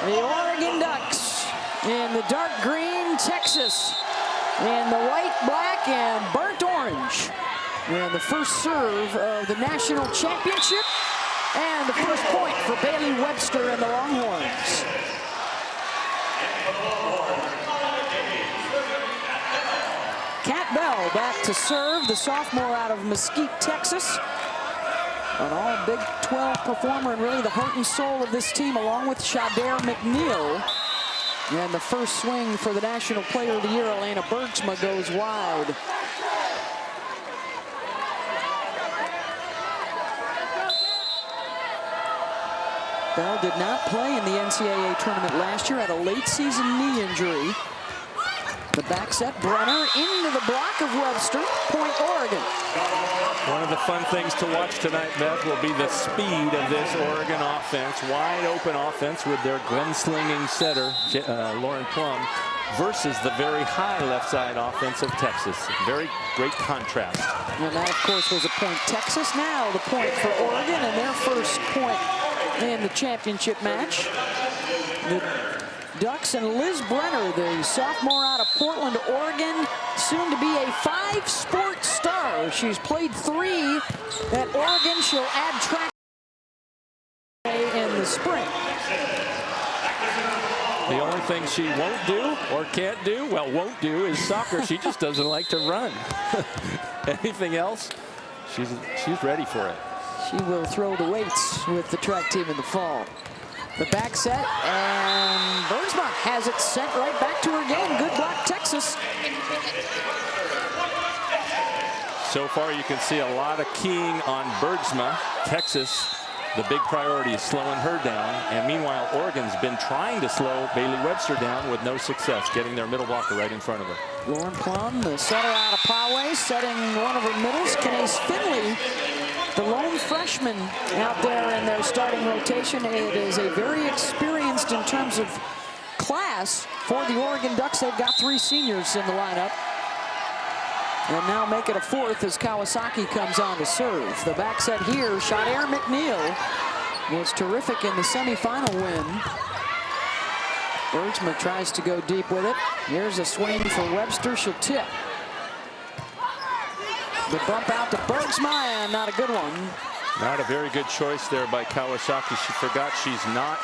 The Oregon Ducks in the dark green, Texas in the white, black, and burnt orange. And the first serve of the national championship, and the first point for Bailey Webster and the Longhorns. Kat Bell back to serve, the sophomore out of Mesquite, Texas. An all Big 12 performer and really the heart and soul of this team, along with Shadair McNeil. And the first swing for the National Player of the Year, Elena Bergsma, goes wide. Bell did not play in the NCAA tournament last year, had a late season knee injury. The back set, Brenner into the block of Webster, point Oregon. One of the fun things to watch tonight, Beth, will be the speed of this Oregon offense. Wide open offense with their gunslinging setter, Lauren Plum, versus the very high left side offense of Texas. Very great contrast. And that, of course, was a point Texas. Now the point for Oregon and their first point in the championship match. The Ducks and Liz Brenner, the sophomore out of Portland, Oregon, soon to be a 5-sport star. She's played 3 at Oregon. She'll add track in the spring. The only thing she won't do or can't do, well, won't do, is soccer. She just doesn't like to run. Anything else, she's ready for it. She will throw the weights with the track team in the fall. The back set, and Bergsma has it sent right back to her game. Good block, Texas. So far, you can see a lot of keying on Bergsma. Texas, the big priority is slowing her down. And meanwhile, Oregon's been trying to slow Bailey Webster down with no success, getting their middle blocker right in front of her. Lauren Plum, the setter out of Poway, setting one of her middles. Kenese Finley, the lone freshman out there in their starting rotation. It is a very experienced in terms of class for the Oregon Ducks. They've got 3 seniors in the lineup. And now make it a 4th as Kawasaki comes on to serve. The back set here, Shadair McNeil was terrific in the semifinal win. Bergsma tries to go deep with it. Here's a swing for Webster. She'll tip. The bump out to Bergsma, and not a good one. Not a very good choice there by Kawasaki. She forgot she's not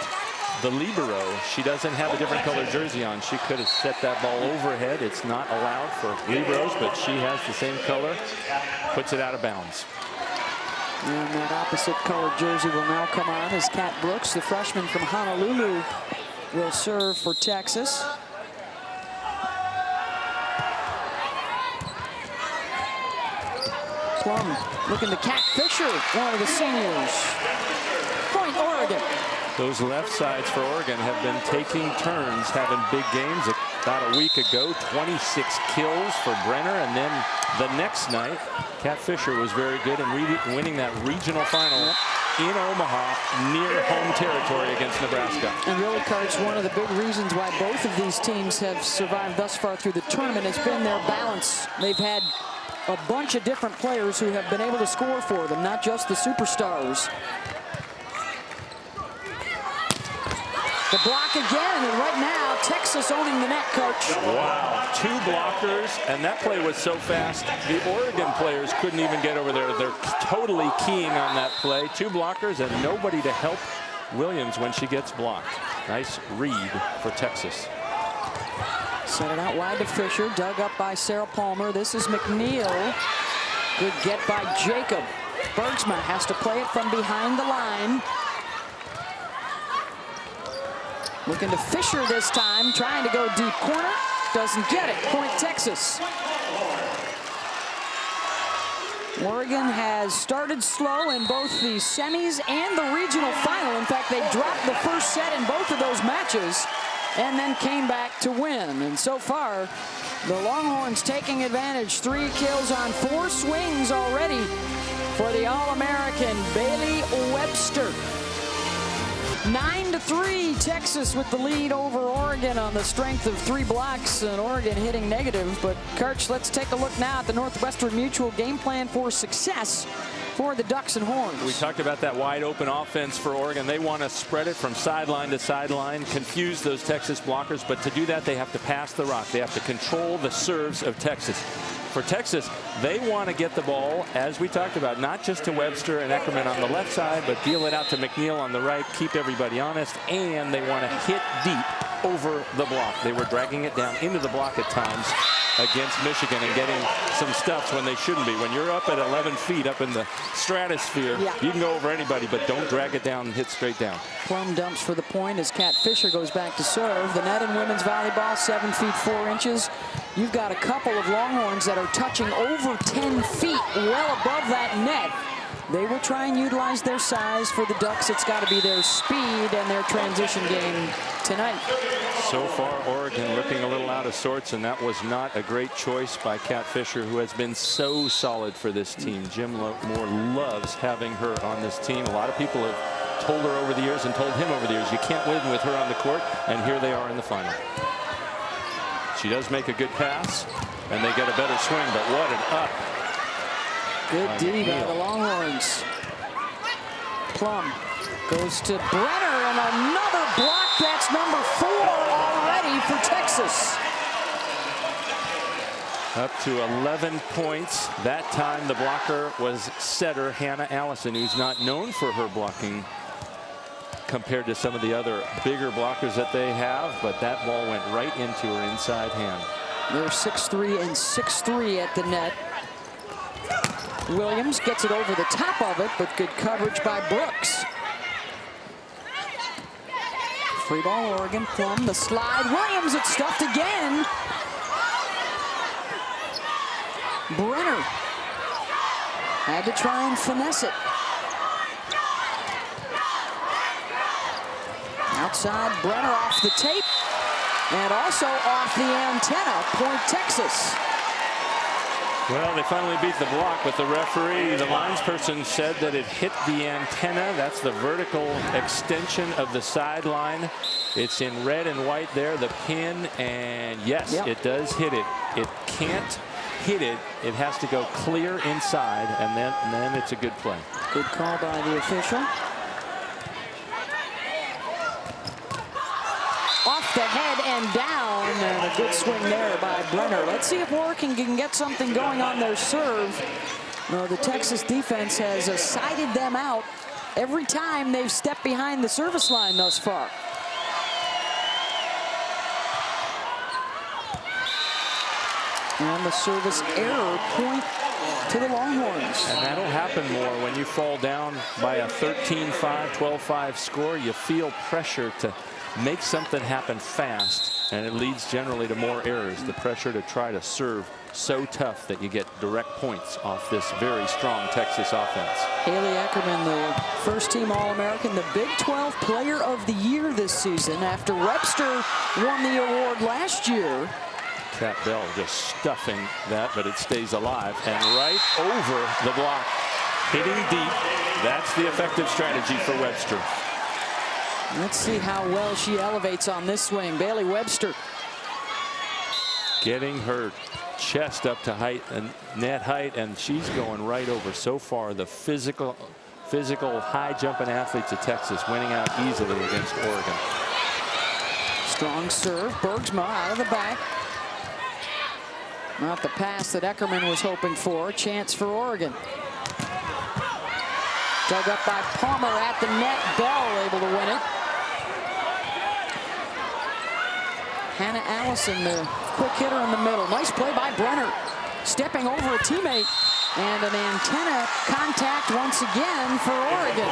the libero. She doesn't have a different color jersey on. She could have set that ball overhead. It's not allowed for liberos, but she has the same color. Puts it out of bounds. And that opposite colored jersey will now come on as Kat Brooks, the freshman from Honolulu, will serve for Texas. Plum looking to Kat Fisher, one of the seniors. Point Oregon. Those left sides for Oregon have been taking turns having big games. About a week ago, 26 kills for Brenner, and then the next night, Kat Fisher was very good in winning that regional final in Omaha, near home territory against Nebraska. And really, Carts, one of the big reasons why both of these teams have survived thus far through the tournament has been their balance. They've had a bunch of different players who have been able to score for them, not just the superstars. The block again, and right now, Texas owning the net, Coach. Wow, 2 blockers, and that play was so fast, the Oregon players couldn't even get over there. They're totally keying on that play. 2 blockers and nobody to help Williams when she gets blocked. Nice read for Texas. Set it out wide to Fisher, dug up by Sarah Palmer. This is McNeil. Good get by Jacob. Bergsma has to play it from behind the line. Looking to Fisher this time, trying to go deep corner. Doesn't get it. Point Texas. Oregon has started slow in both the semis and the regional final. In fact, they dropped the first set in both of those matches and then came back to win. And so far, the Longhorns taking advantage. 3 kills on 4 swings already for the All-American Bailey Webster. 9-3, Texas with the lead over Oregon on the strength of 3 blocks, and Oregon hitting negative. But Kirch, let's take a look now at the Northwestern Mutual game plan for success for the Ducks and Horns. We talked about that wide open offense for Oregon. They want to spread it from sideline to sideline, confuse those Texas blockers. But to do that, they have to pass the rock. They have to control the serves of Texas. For Texas, they want to get the ball, as we talked about, not just to Webster and Eckerman on the left side, but deal it out to McNeil on the right, keep everybody honest, and they want to hit deep over the block. They were dragging it down into the block at times against Michigan and getting some stuffs when they shouldn't be. When you're up at 11 feet up in the stratosphere, you can go over anybody, but don't drag it down and hit straight down. Plum dumps for the point as Kat Fisher goes back to serve. The net in women's volleyball, 7 feet 4 inches. You've got a couple of Longhorns that are touching over 10 feet, well above that net. They will try and utilize their size. For the Ducks, it's got to be their speed and their transition game tonight. So far, Oregon looking a little out of sorts, and that was not a great choice by Kat Fisher, who has been so solid for this team. Jim Moore loves having her on this team. A lot of people have told her over the years and told him over the years, you can't win with her on the court, and here they are in the final. She does make a good pass, and they get a better swing, but what an up. Good D by the Longhorns. Plum goes to Brenner, and another block. That's number 4 already for Texas. Up to 11 points. That time the blocker was setter Hannah Allison, who's not known for her blocking compared to some of the other bigger blockers that they have, but that ball went right into her inside hand. They're 6'3" and 6'3" at the net. Williams gets it over the top of it, but good coverage by Brooks. Free ball, Oregon. Plum, the slide. Williams, it's stuffed again. Brenner had to try and finesse it. Outside, Brenner off the tape, and also off the antenna. Point Texas. Well, they finally beat the block, but the referee, the linesperson, said that it hit the antenna. That's the vertical extension of the sideline. It's in red and white there, the pin, and yes, it does hit it. It can't hit it. It has to go clear inside, and then it's a good play. Good call by the official. Off the head and down, and a good swing there by Brenner. Let's see if Oregon can get something going on their serve. No, the Texas defense has sided them out every time they've stepped behind the service line thus far. And the service error, point to the Longhorns. And that'll happen more when you fall down by a 13-5, 12-5 score. You feel pressure to make something happen fast, and it leads generally to more errors. The pressure to try to serve so tough that you get direct points off this very strong Texas offense. Haley Eckerman, the first-team All-American, the Big 12 Player of the Year this season after Webster won the award last year. Cat Bell just stuffing that, but it stays alive and right over the block, hitting deep. That's the effective strategy for Webster. Let's see how well she elevates on this swing. Bailey Webster getting her chest up to height and net height, and she's going right over. So far, the physical high jumping athletes of Texas winning out easily against Oregon. Strong serve. Bergsma out of the back. Not the pass that Eckerman was hoping for. Chance for Oregon. Dug up by Palmer at the net. Bell able to win it. Hannah Allison, the quick hitter in the middle. Nice play by Brenner. Stepping over a teammate. And an antenna contact once again for Oregon.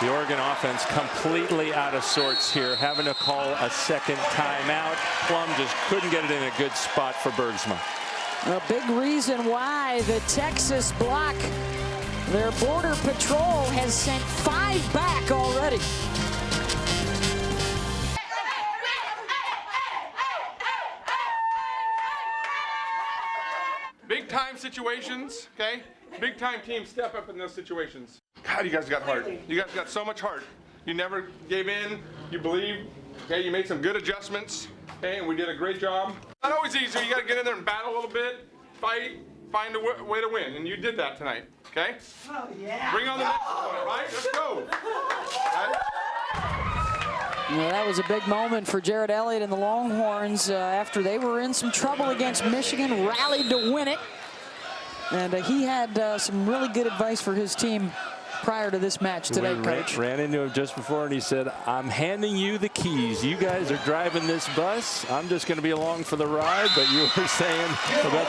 The Oregon offense completely out of sorts here, having to call a second timeout. Plum just couldn't get it in a good spot for Bergsma. A big reason why the Texas block, their border patrol, has sent 5 back already. Big time situations, okay? Big time teams step up in those situations. God, you guys got heart. You guys got so much heart. You never gave in. You believed. Okay, you made some good adjustments. Okay, and we did a great job. Not always easy. You got to get in there and battle a little bit, fight. find a way to win, and you did that tonight. Okay? Oh, yeah. Bring on the next one, right? Let's go. Right? Well, that was a big moment for Jared Elliott and the Longhorns after they were in some trouble against Michigan, rallied to win it. And he had some really good advice for his team prior to this match today, Coach. Ran into him just before, and he said, I'm handing you the keys. You guys are driving this bus. I'm just going to be along for the ride. But you were saying about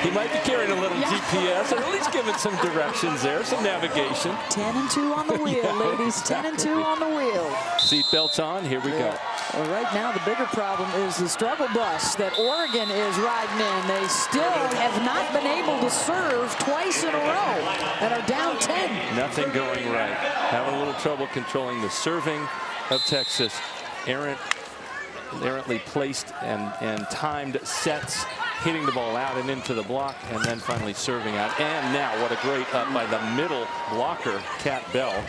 he might be carrying a little GPS, or at least giving some directions there, some navigation. 10 and 2 on the wheel, Yeah, ladies. exactly. 10 and 2 on the wheel. Seatbelts on. Here we go. Well, right now, the bigger problem is the struggle bus that Oregon is riding in. They still have not been able to serve twice in a row and are down 10. Nothing going right. Having a little trouble controlling the serving of Texas. Errantly placed and timed sets, hitting the ball out and into the block, and then finally serving out. And now, what a great up by the middle blocker, Kat Bell.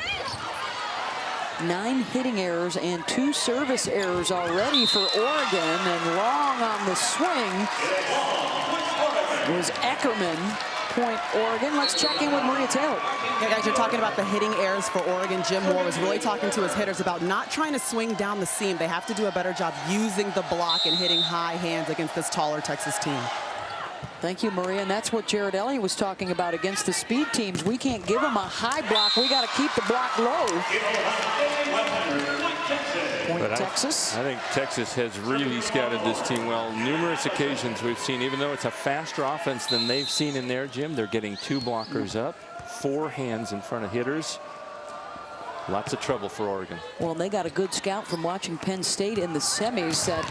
9 hitting errors and 2 service errors already for Oregon, and long on the swing was Eckerman. Point Oregon. Let's check in with Maria Taylor. Yeah, guys, you're talking about the hitting errors for Oregon. Jim Moore was really talking to his hitters about not trying to swing down the seam. They have to do a better job using the block and hitting high hands against this taller Texas team. Thank you, Maria. And that's what Jared Elliott was talking about against the speed teams. We can't give them a high block. We got to keep the block low. Point Texas. I think Texas has really scouted this team well. Numerous occasions we've seen, even though it's a faster offense than they've seen in their gym, they're getting 2 blockers up, 4 hands in front of hitters. Lots of trouble for Oregon. Well, they got a good scout from watching Penn State in the semis. That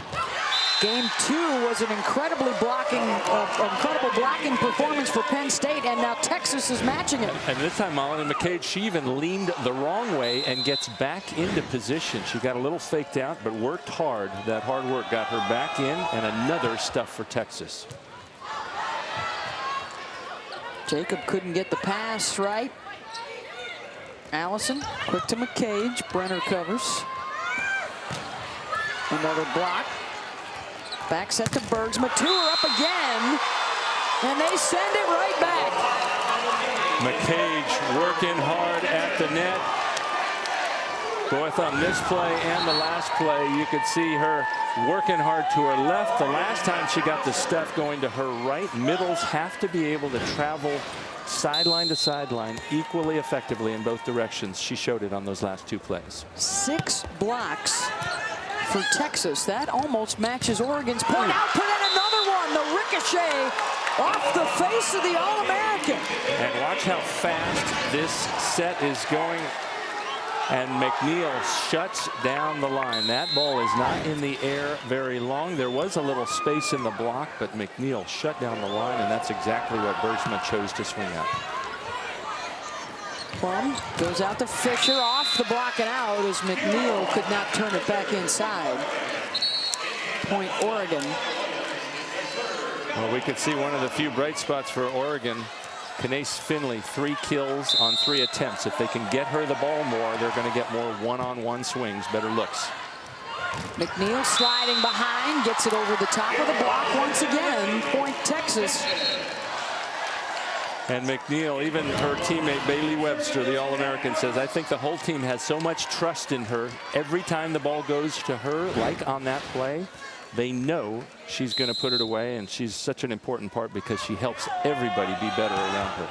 game 2 was an incredible blocking performance for Penn State, and now Texas is matching it. And this time, Molly McCade, she even leaned the wrong way and gets back into position. She got a little faked out, but worked hard. That hard work got her back in, and another stuff for Texas. Jacob couldn't get the pass right. Allison, quick to McCage. Brenner covers. Another block. Back set to Bergs. Mature up again. And they send it right back. McCage working hard at the net. Both on this play and the last play, you could see her working hard to her left. The last time she got the stuff going to her right. Middles have to be able to travel sideline to sideline equally effectively in both directions. She showed it on those last 2 plays. 6 blocks for Texas. That almost matches Oregon's point output, and another one. The ricochet off the face of the All-American. And watch how fast this set is going. And McNeil shuts down the line. That ball is not in the air very long. There was a little space in the block, but McNeil shut down the line, and that's exactly what Bergsma chose to swing at. Plum goes out to Fisher, off the block and out as McNeil could not turn it back inside. Point Oregon. Well, we could see one of the few bright spots for Oregon. Kanace Finley, 3 kills on 3 attempts. If they can get her the ball more, they're going to get more one-on-one swings, better looks. McNeil sliding behind, gets it over the top of the block once again. Point Texas. And McNeil, even her teammate Bailey Webster, the All-American, says, I think the whole team has so much trust in her. Every time the ball goes to her, like on that play, they know she's going to put it away, and she's such an important part because she helps everybody be better around her.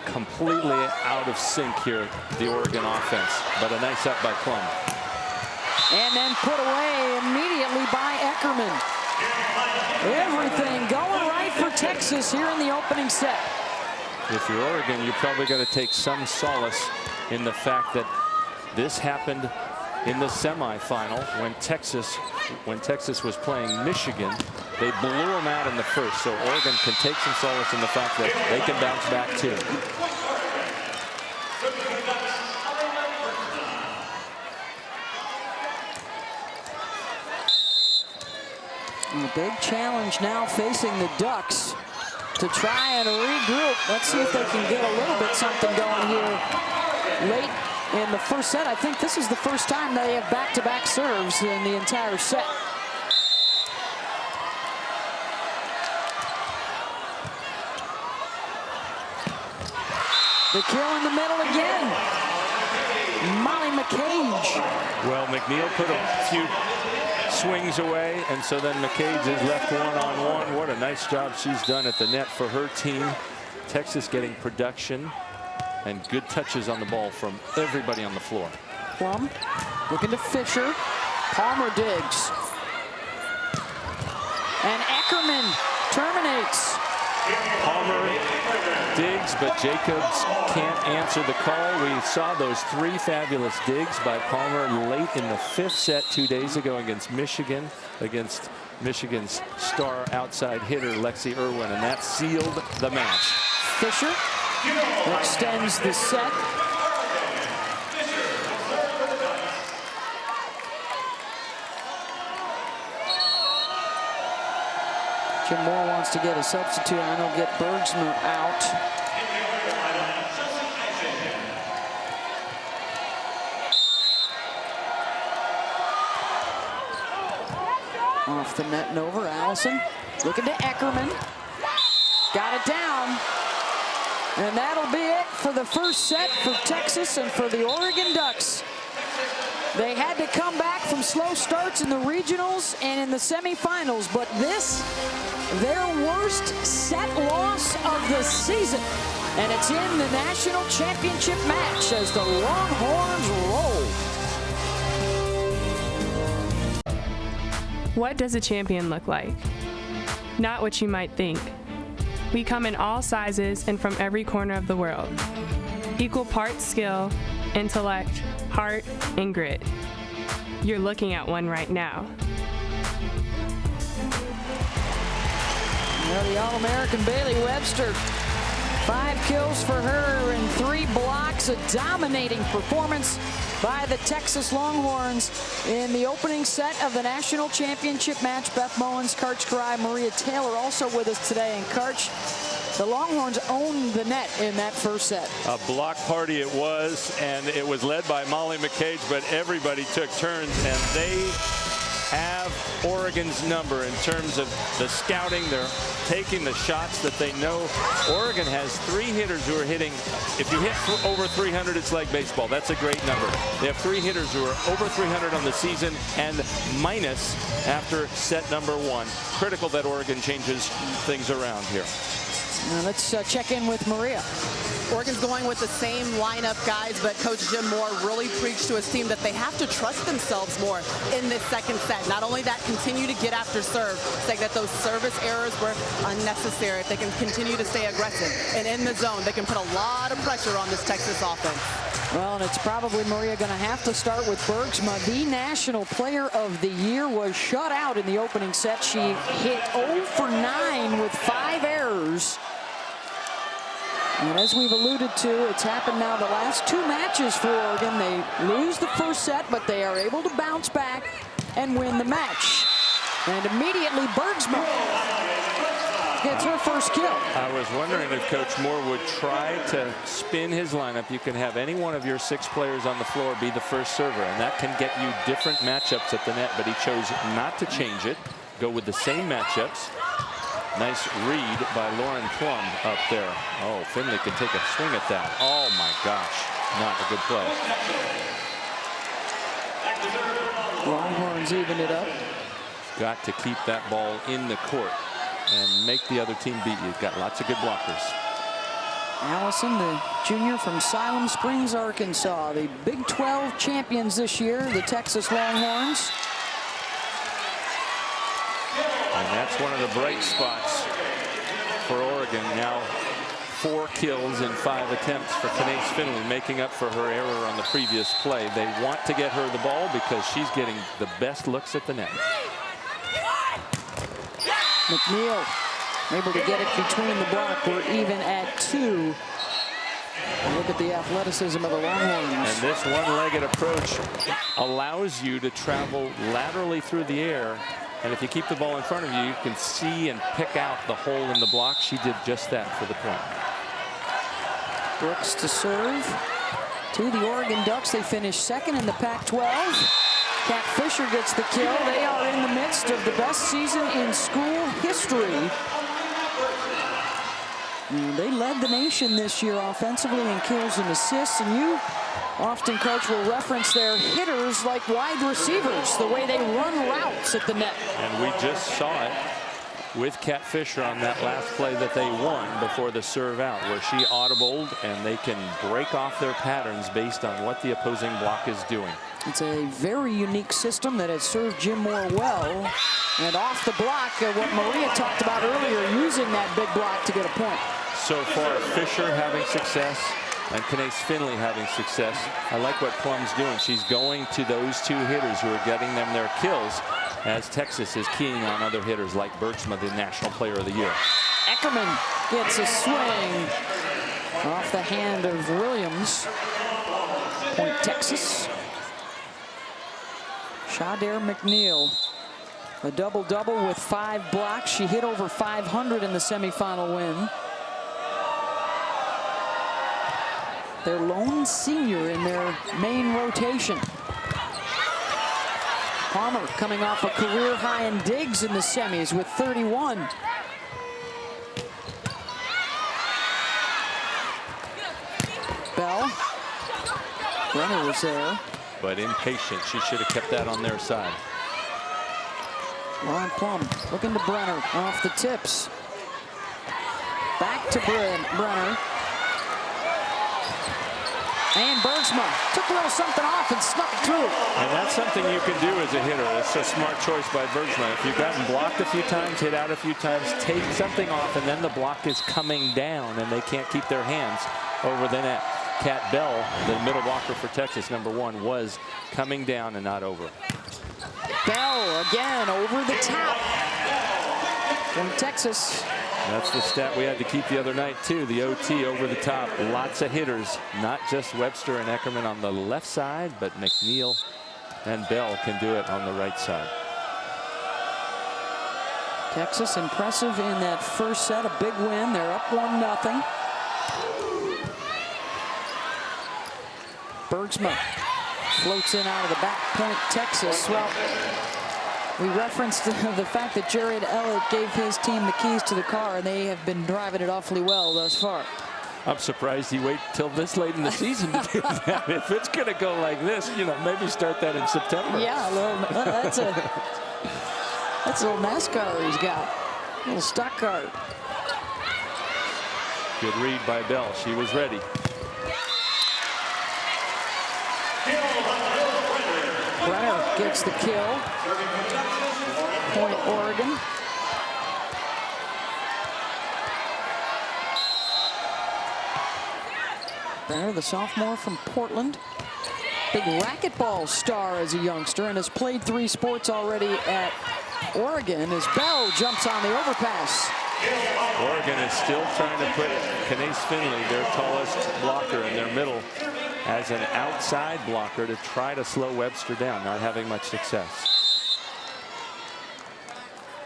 Completely out of sync here, the Oregon offense, but a nice up by Plum. And then put away immediately by Eckerman. Everything going right for Texas here in the opening set. If you're Oregon, you probably got to take some solace in the fact that this happened in the semifinal when Texas was playing Michigan. They blew them out in the first, so Oregon can take some solace in the fact that they can bounce back too. A big challenge now facing the Ducks to try and regroup. Let's see if they can get a little bit something going here late in the first set. I think this is the first time they have back-to-back serves in the entire set. The kill in the middle again. Molly McCage. Well, McNeil put a few swings away, and so then McCage is left one-on-one. What a nice job she's done at the net for her team. Texas getting production and good touches on the ball from everybody on the floor. Plum looking to Fisher. Palmer digs. And Eckerman terminates. Palmer digs, but Jacobs can't answer the call. We saw those 3 fabulous digs by Palmer late in the 5th set 2 days ago against Michigan, against Michigan's star outside hitter Lexi Irwin, and that sealed the match. Fisher extends the set. Jim Moore wants to get a substitute, and he'll get Bergsma out. Off the net and over. Allison looking to Eckerman. Got it down. And that'll be it for the first set for Texas and for the Oregon Ducks. They had to come back from slow starts in the regionals and in the semifinals, but this, their worst set loss of the season. And it's in the national championship match as the Longhorns roll. What does a champion look like? Not what you might think. We come in all sizes and from every corner of the world. Equal parts skill, intellect, heart, and grit. You're looking at one right now. Well, the All-American Bailey Webster. 5 kills for her and 3 blocks. A dominating performance by the Texas Longhorns in the opening set of the national championship match. Beth Mowens, Karch Karai, Maria Taylor also with us today. And Karch, the Longhorns owned the net in that first set. A block party it was, and it was led by Molly McCage, but everybody took turns, and they have Oregon's number in terms of the scouting. They're taking the shots that they know. Oregon has 3 hitters who are hitting. If you hit over 300, it's like baseball. That's a great number. They have 3 hitters who are over 300 on the season and minus after set number 1. Critical that Oregon changes things around here. Now let's check in with Maria. Oregon's going with the same lineup, guys, but Coach Jim Moore really preached to his team that they have to trust themselves more in this second set. Not only that, continue to get after serve, saying that those service errors were unnecessary. If they can continue to stay aggressive and in the zone, they can put a lot of pressure on this Texas offense. Well, and it's probably Maria going to have to start with Bergsma. The National Player of the Year was shut out in the opening set. She hit 0 for 9 with 5 errors. And as we've alluded to, it's happened now the last 2 matches for Oregon. They lose the first set, but they are able to bounce back and win the match. And immediately Bergsma gets her first kill. I was wondering if Coach Moore would try to spin his lineup. You can have any one of your 6 players on the floor be the first server, and that can get you different matchups at the net, but he chose not to change it, go with the same matchups. Nice read by Lauren Plum up there. Oh, Finley can take a swing at that. Oh my gosh, not a good play. Longhorns even it up. Got to keep that ball in the court and make the other team beat you. Got lots of good blockers. Allison, the junior from Siloam Springs, Arkansas, the Big 12 champions this year, the Texas Longhorns. And that's one of the bright spots for Oregon. Now 4 kills in 5 attempts for Kanace Finley, making up for her error on the previous play. They want to get her the ball because she's getting the best looks at the net. McNeil able to get it between the block. We're even at 2. Look at the athleticism of the Longhorns. And this one-legged approach allows you to travel laterally through the air. And if you keep the ball in front of you, you can see and pick out the hole in the block. She did just that for the point. Brooks to serve to the Oregon Ducks. They finish second in the Pac-12. Kat Fisher gets the kill. They are in the midst of the best season in school history. And they led the nation this year offensively in kills and assists, and you often, Coach, will reference their hitters like wide receivers, the way they run routes at the net. And we just saw it with Kat Fisher on that last play that they won before the serve out, where she audibled, and they can break off their patterns based on what the opposing block is doing. It's a very unique system that has served Jim Moore well. And off the block, what Maria talked about earlier, using that big block to get a point. So far, Fisher having success and Kenais Finley having success. I like what Plum's doing. She's going to those two hitters who are getting them their kills, as Texas is keying on other hitters like Bergsma, the National Player of the Year. Eckerman gets a swing off the hand of Williams. Point Texas. Shadair McNeil, a double-double with 5 blocks. She hit over 500 in the semifinal win. Their lone senior in their main rotation. Palmer coming off a career high in digs in the semis with 31. Bell. Brenner was there. But impatient. She should have kept that on their side. Lauren Plum looking to Brenner off the tips. Back to Brenner. And Bergsma took a little something off and snuck through. And that's something you can do as a hitter. It's a smart choice by Bergsma. If you've gotten blocked a few times, hit out a few times, take something off, and then the block is coming down, and they can't keep their hands over the net. Kat Bell, the middle blocker for Texas, #1, was coming down and not over. Bell again over the top from Texas. That's the stat we had to keep the other night, too. The OT over the top. Lots of hitters, not just Webster and Eckerman on the left side, but McNeil and Bell can do it on the right side. Texas impressive in that first set, a big win. They're up 1-0. Bergsma floats in out of the back point, Texas. Well, we referenced the fact that Jared Ellett gave his team the keys to the car, and they have been driving it awfully well thus far. I'm surprised he waited till this late in the season to do that. If it's going to go like this, you know, maybe start that in September. Yeah, that's a little NASCAR he's got, a little stock car. Good read by Bell. She was ready. Brenner gets the kill. Point Oregon. Brenner, the sophomore from Portland. Big racquetball star as a youngster and has played 3 sports already at Oregon as Bell jumps on the overpass. Oregon is still trying to put Kenais Finley, their tallest blocker in their middle, as an outside blocker to try to slow Webster down, not having much success.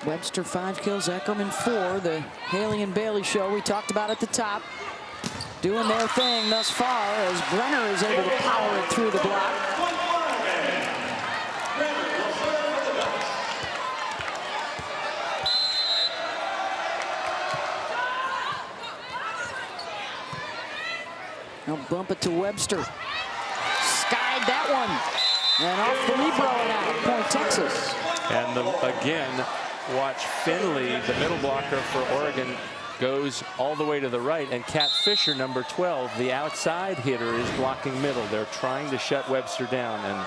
Webster 5 kills, Eckerman 4. The Haley and Bailey show we talked about at the top, doing their thing thus far as Brenner is able to power it through the block. Now bump it to Webster. Skied that one. And off the Libro and out. Point Texas. And again, watch Finley, the middle blocker for Oregon, goes all the way to the right. And Kat Fisher, #12, the outside hitter, is blocking middle. They're trying to shut Webster down and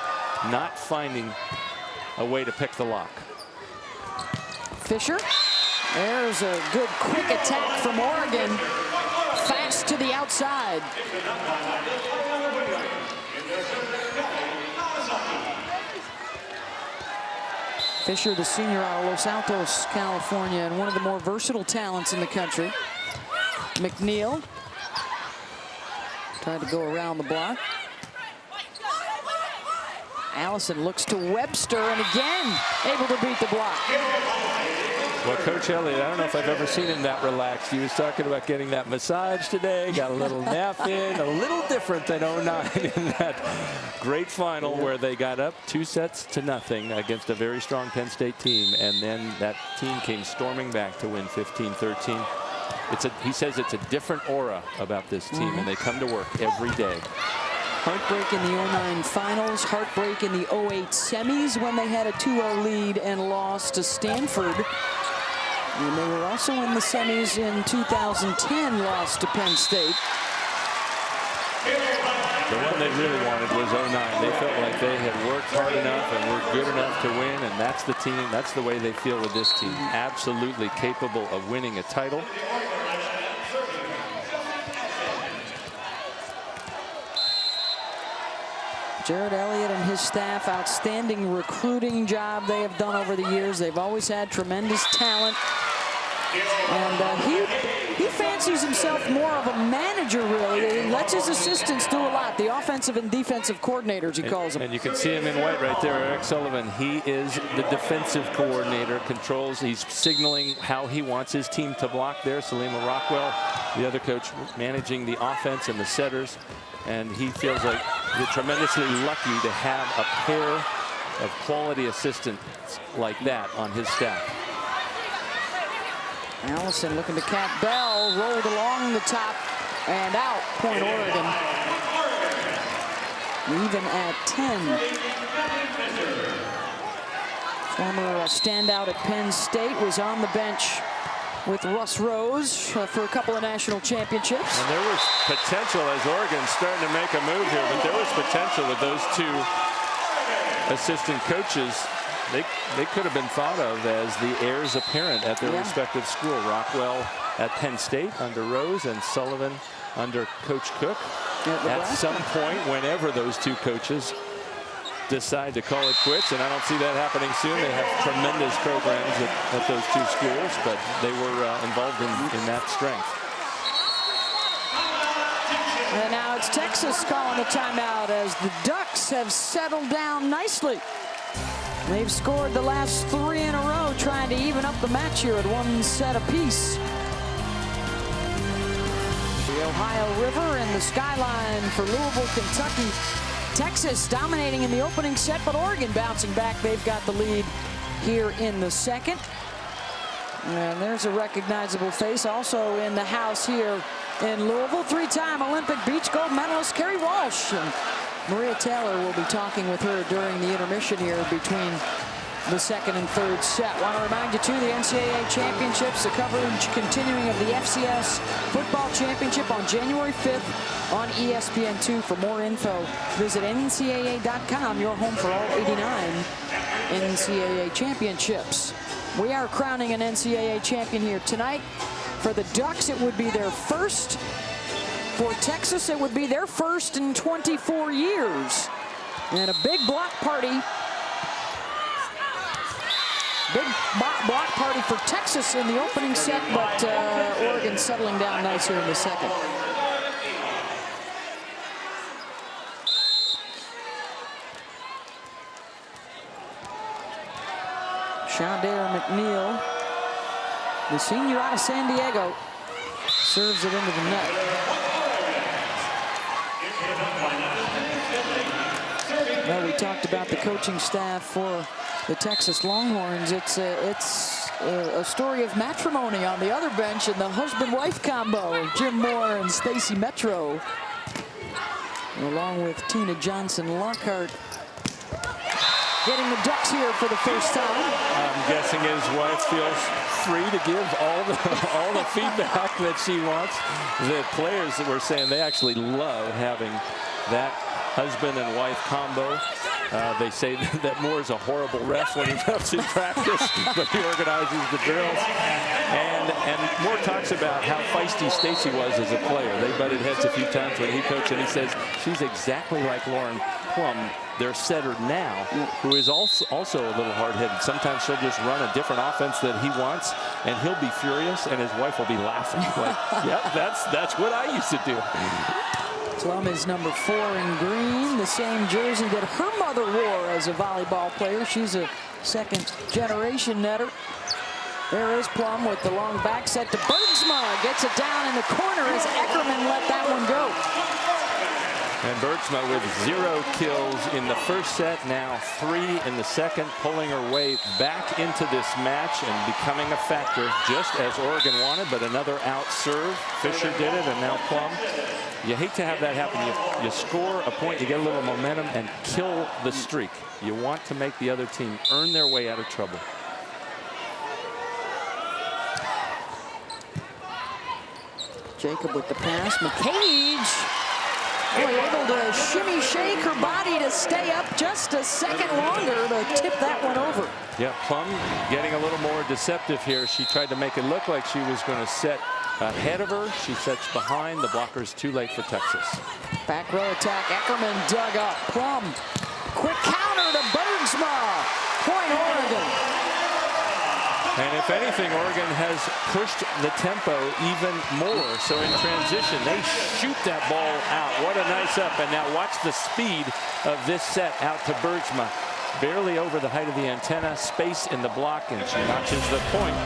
not finding a way to pick the lock. Fisher. There's a good quick attack from Oregon. Fast to the outside. Fisher, the senior out of Los Altos, California, and one of the more versatile talents in the country. McNeil tried to go around the block. Allison looks to Webster and again able to beat the block. Well, Coach Elliott, I don't know if I've ever seen him that relaxed. He was talking about getting that massage today, got a little nap in, a little different than 09 in that great final where they got up 2-0 against a very strong Penn State team, and then that team came storming back to win 15-13. he says it's a different aura about this team, and they come to work every day. Heartbreak in the 09 finals, heartbreak in the 08 semis when they had a 2-0 lead and lost to Stanford. And they were also in the semis in 2010, lost to Penn State. The one they really wanted was 09. They felt like they had worked hard enough and were good enough to win, and that's the team. That's the way they feel with this team. Absolutely capable of winning a title. Jared Elliott and his staff, outstanding recruiting job they have done over the years. They've always had tremendous talent. And he fancies himself more of a manager, really. He lets his assistants do a lot. The offensive and defensive coordinators, he calls them. And you can see him in white right there, Eric Sullivan. He is the defensive coordinator, controls. He's signaling how he wants his team to block there. Salima Rockwell, the other coach, managing the offense and the setters. And he feels like they're tremendously lucky to have a pair of quality assistants like that on his staff. Allison looking to Cat Bell, rolled along the top and out. Point Oregon. Even at 10. Former standout at Penn State was on the bench with Russ Rose for a couple of national championships. And there was potential as Oregon's starting to make a move here, but there was potential with those two assistant coaches. They could have been thought of as the heirs apparent at their respective school. Rockwell at Penn State under Rose and Sullivan under Coach Cook. At some point, whenever those two coaches decide to call it quits, and I don't see that happening soon. They have tremendous programs at those two schools, but they were involved in that strength. And now it's Texas calling the timeout as the Ducks have settled down nicely. They've scored the last 3 in a row, trying to even up the match here at 1 set apiece. The Ohio River and the skyline for Louisville, Kentucky. Texas dominating in the opening set, but Oregon bouncing back. They've got the lead here in the second. And there's a recognizable face also in the house here in Louisville. 3-time Olympic beach gold medalist Kerry Walsh. And Maria Taylor will be talking with her during the intermission here between the second and third set. Want to remind you, too, the NCAA championships, the coverage continuing of the FCS football championship on January 5th on ESPN2. For more info, visit NCAA.com, your home for all 89 NCAA championships. We are crowning an NCAA champion here tonight. For the Ducks, it would be their first. For Texas, it would be their first in 24 years. And a big block party. Big block party for Texas in the opening set, but Oregon settling down nice here in the second. Shadair McNeil, the senior out of San Diego, serves it into the net. Well, we talked about the coaching staff for the Texas Longhorns. It's a story of matrimony on the other bench and the husband-wife combo, Jim Moore and Stacy Metro, along with Tina Johnson-Lockhart, getting the Ducks here for the first time. I'm guessing his wife feels free to give all the feedback that she wants. The players that were saying they actually love having that husband and wife combo. They say that Moore is a horrible ref when he refs in practice, but he organizes the drills. And Moore talks about how feisty Stacy was as a player. They butted heads a few times when he coached, and he says she's exactly like Lauren Plum, their setter now, who is also a little hard-headed. Sometimes she'll just run a different offense that he wants, and he'll be furious, and his wife will be laughing. Like, yep, that's what I used to do. Plum is number 4 in green, the same jersey that her mother wore as a volleyball player. She's a second-generation netter. There is Plum with the long back set to Bergsma. Gets it down in the corner as Eckerman let that one go. And Bergsma with 0 kills in the first set, now 3 in the second, pulling her way back into this match and becoming a factor, just as Oregon wanted, but another out serve. Fisher did it, and now Plum. You hate to have that happen. You score a point, you get a little momentum, and kill the streak. You want to make the other team earn their way out of trouble. Jacob with the pass. McCage. Really able to shimmy shake her body to stay up just a second longer to tip that one over. Yeah, Plum getting a little more deceptive here. She tried to make it look like she was going to set ahead of her. She sets behind. The blocker's too late for Texas. Back row attack. Eckerman dug up. Plum. Quick counter to Bergsma. Point Oregon. And if anything, Oregon has pushed the tempo even more. So in transition, they shoot that ball out. What a nice up. And now watch the speed of this set out to Bergsma. Barely over the height of the antenna, space in the block, and she notches the point.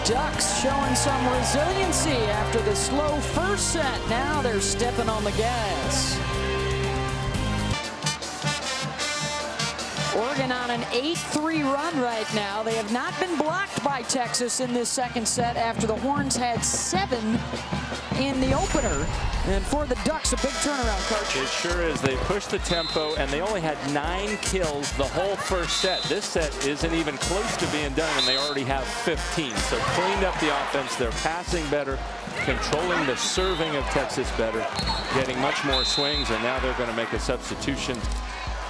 Ducks showing some resiliency after the slow first set. Now they're stepping on the gas. Oregon on an 8-3 run right now. They have not been blocked by Texas in this second set after the Horns had 7 in the opener. And for the Ducks, a big turnaround, Coach. It sure is. They pushed the tempo, and they only had 9 kills the whole first set. This set isn't even close to being done, and they already have 15. So cleaned up the offense. They're passing better, controlling the serving of Texas better, getting much more swings, and now they're going to make a substitution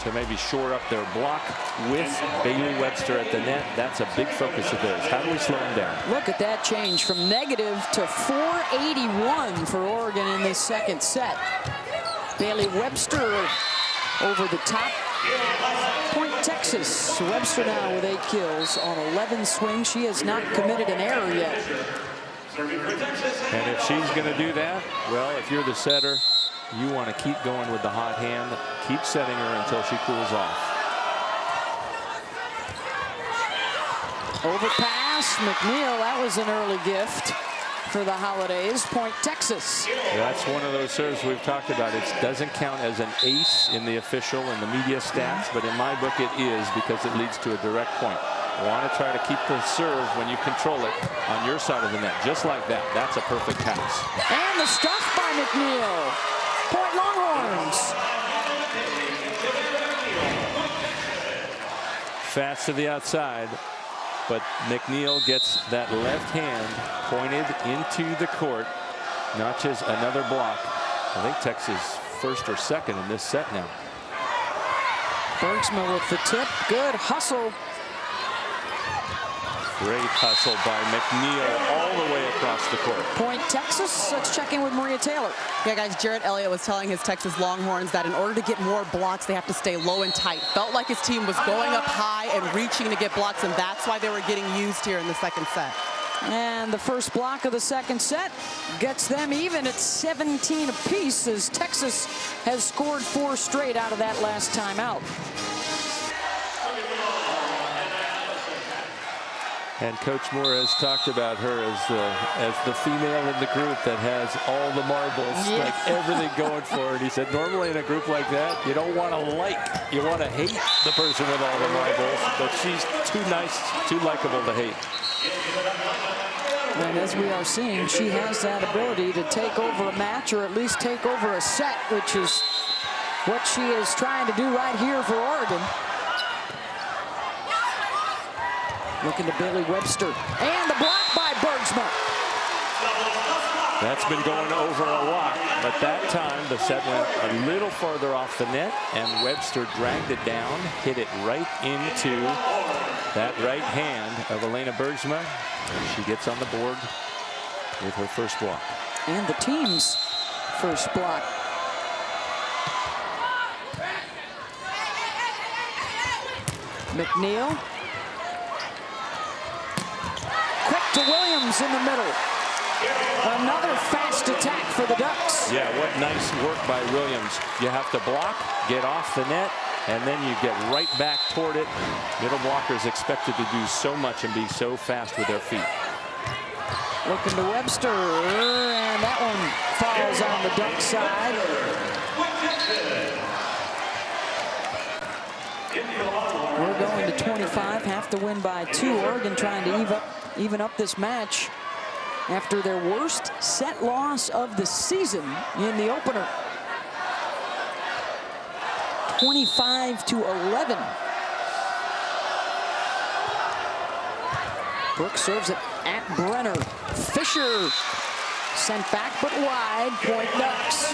to maybe shore up their block with Bailey Webster at the net. That's a big focus of theirs. How do we slow them down? Look at that change from negative to 481 for Oregon in this second set. Bailey Webster over the top. Point Texas. Webster now with 8 kills on 11 swings. She has not committed an error yet. And if she's going to do that, well, if you're the setter, you want to keep going with the hot hand, keep setting her until she cools off. Overpass, McNeil, that was an early gift for the holidays. Point Texas. That's one of those serves we've talked about. It doesn't count as an ace in the official and the media stats, but in my book it is, because it leads to a direct point. You want to try to keep the serve when you control it on your side of the net, just like that. That's a perfect pass. And the stuff by McNeil. Point Longhorns. Fast to the outside, but McNeil gets that left hand pointed into the court, notches another block. I think Texas first or second in this set now. Bergsma with the tip. Good hustle. Great hustle by McNeil all the way across the court. Point Texas. Let's check in with Maria Taylor. Yeah, guys, Jarrett Elliott was telling his Texas Longhorns that in order to get more blocks, they have to stay low and tight. Felt like his team was going up high and reaching to get blocks, and that's why they were getting used here in the second set. And the first block of the second set gets them even at 17 apiece, as Texas has scored 4 straight out of that last time out. And Coach Moore has talked about her as the female in the group that has all the marbles, yeah, like everything going for her. And he said, normally in a group like that, you don't want to like, you want to hate the person with all the marbles. But she's too nice, too likable to hate. And as we are seeing, she has that ability to take over a match, or at least take over a set, which is what she is trying to do right here for Oregon. Looking to Bailey Webster. And the block by Bergsma. That's been going over a lot, but that time the set went a little farther off the net, and Webster dragged it down, hit it right into that right hand of Elena Bergsma. And she gets on the board with her first block. And the team's first block. McNeil. Quick to Williams in the middle. Another fast attack for the Ducks. Yeah, what nice work by Williams. You have to block, get off the net, and then you get right back toward it. Middle blockers expected to do so much and be so fast with their feet. Looking to Webster, and that one falls on the Duck side. We're going to 25, have to win by 2. Oregon trying to even up this match after their worst set loss of the season in the opener. 25-11. Brooks serves it at Brenner. Fisher sent back but wide. Point Ducks.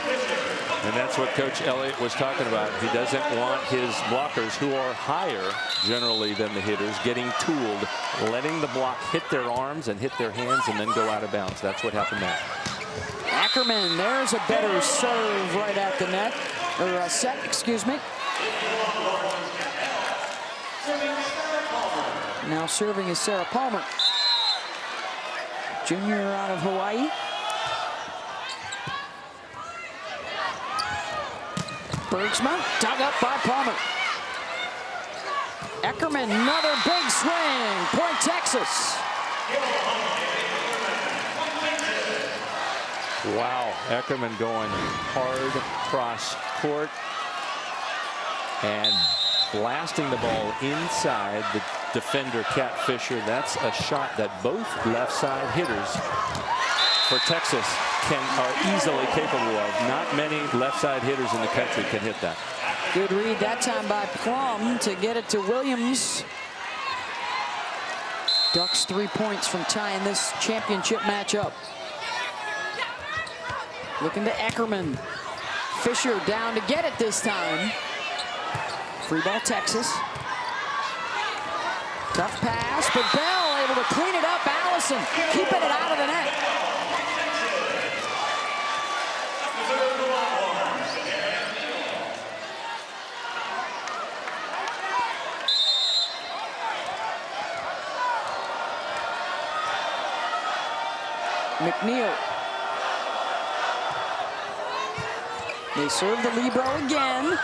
And that's what Coach Elliott was talking about. He doesn't want his blockers, who are higher generally than the hitters, getting tooled, letting the block hit their arms and hit their hands and then go out of bounds. That's what happened now. Ackerman, there's a better serve right at the net, or set, excuse me. Now serving is Sarah Palmer, junior out of Hawaii. Bergsma dug up by Palmer. Eckerman, another big swing. Point Texas. Wow, Eckerman going hard cross court and blasting the ball inside the defender, Cat Fisher. That's a shot that both left side hitters for Texas are easily capable of. Not many left side hitters in the country can hit that. Good read that time by Plum to get it to Williams. Ducks 3 points from tying this championship matchup. Looking to Eckerman. Fisher down to get it this time. Free ball Texas. Tough pass, but Bell able to clean it up. Allison keeping it out of the net. McNeil. They serve the libero again.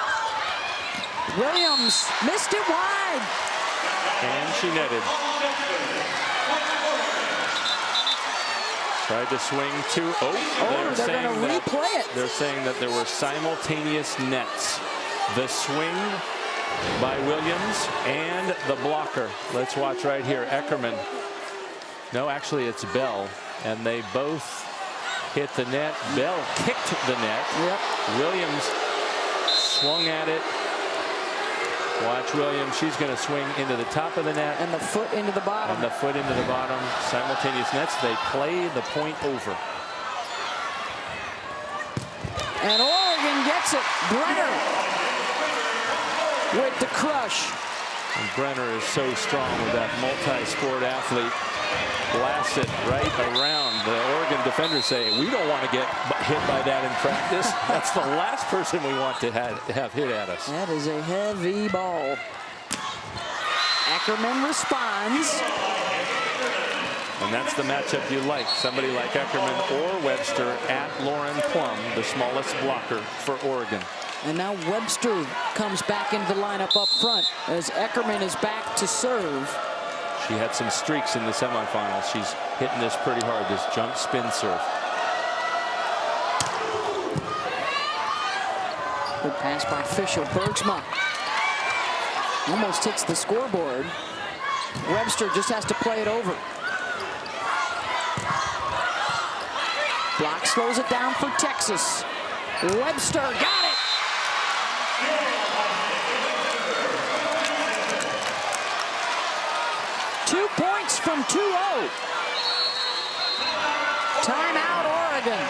Williams missed it wide. And she netted. Tried to swing to, they're going to replay it. They're saying that there were simultaneous nets. The swing by Williams and the blocker. Let's watch right here. Eckerman. No, actually it's Bell. And they both hit the net. Bell kicked the net. Yep. Williams swung at it. Watch Williams. She's going to swing into the top of the net. And the foot into the bottom. And the foot into the bottom. Simultaneous nets. They play the point over. And Oregon gets it. Brenner with the crush. And Brenner is so strong with that multi-sport athlete. Blasts it right around. The Oregon defenders say, we don't want to get hit by that in practice. That's the last person we want to have hit at us. That is a heavy ball. Ackerman responds. And that's the matchup you like. Somebody like Ackerman or Webster at Lauren Plum, the smallest blocker for Oregon. And now Webster comes back into the lineup up front as Eckerman is back to serve. She had some streaks in the semifinals. She's hitting this pretty hard, this jump spin serve. Good pass by Fisher. Bergsma almost hits the scoreboard. Webster just has to play it over. Block slows it down for Texas. Webster got it. From 2-0. Timeout, Oregon.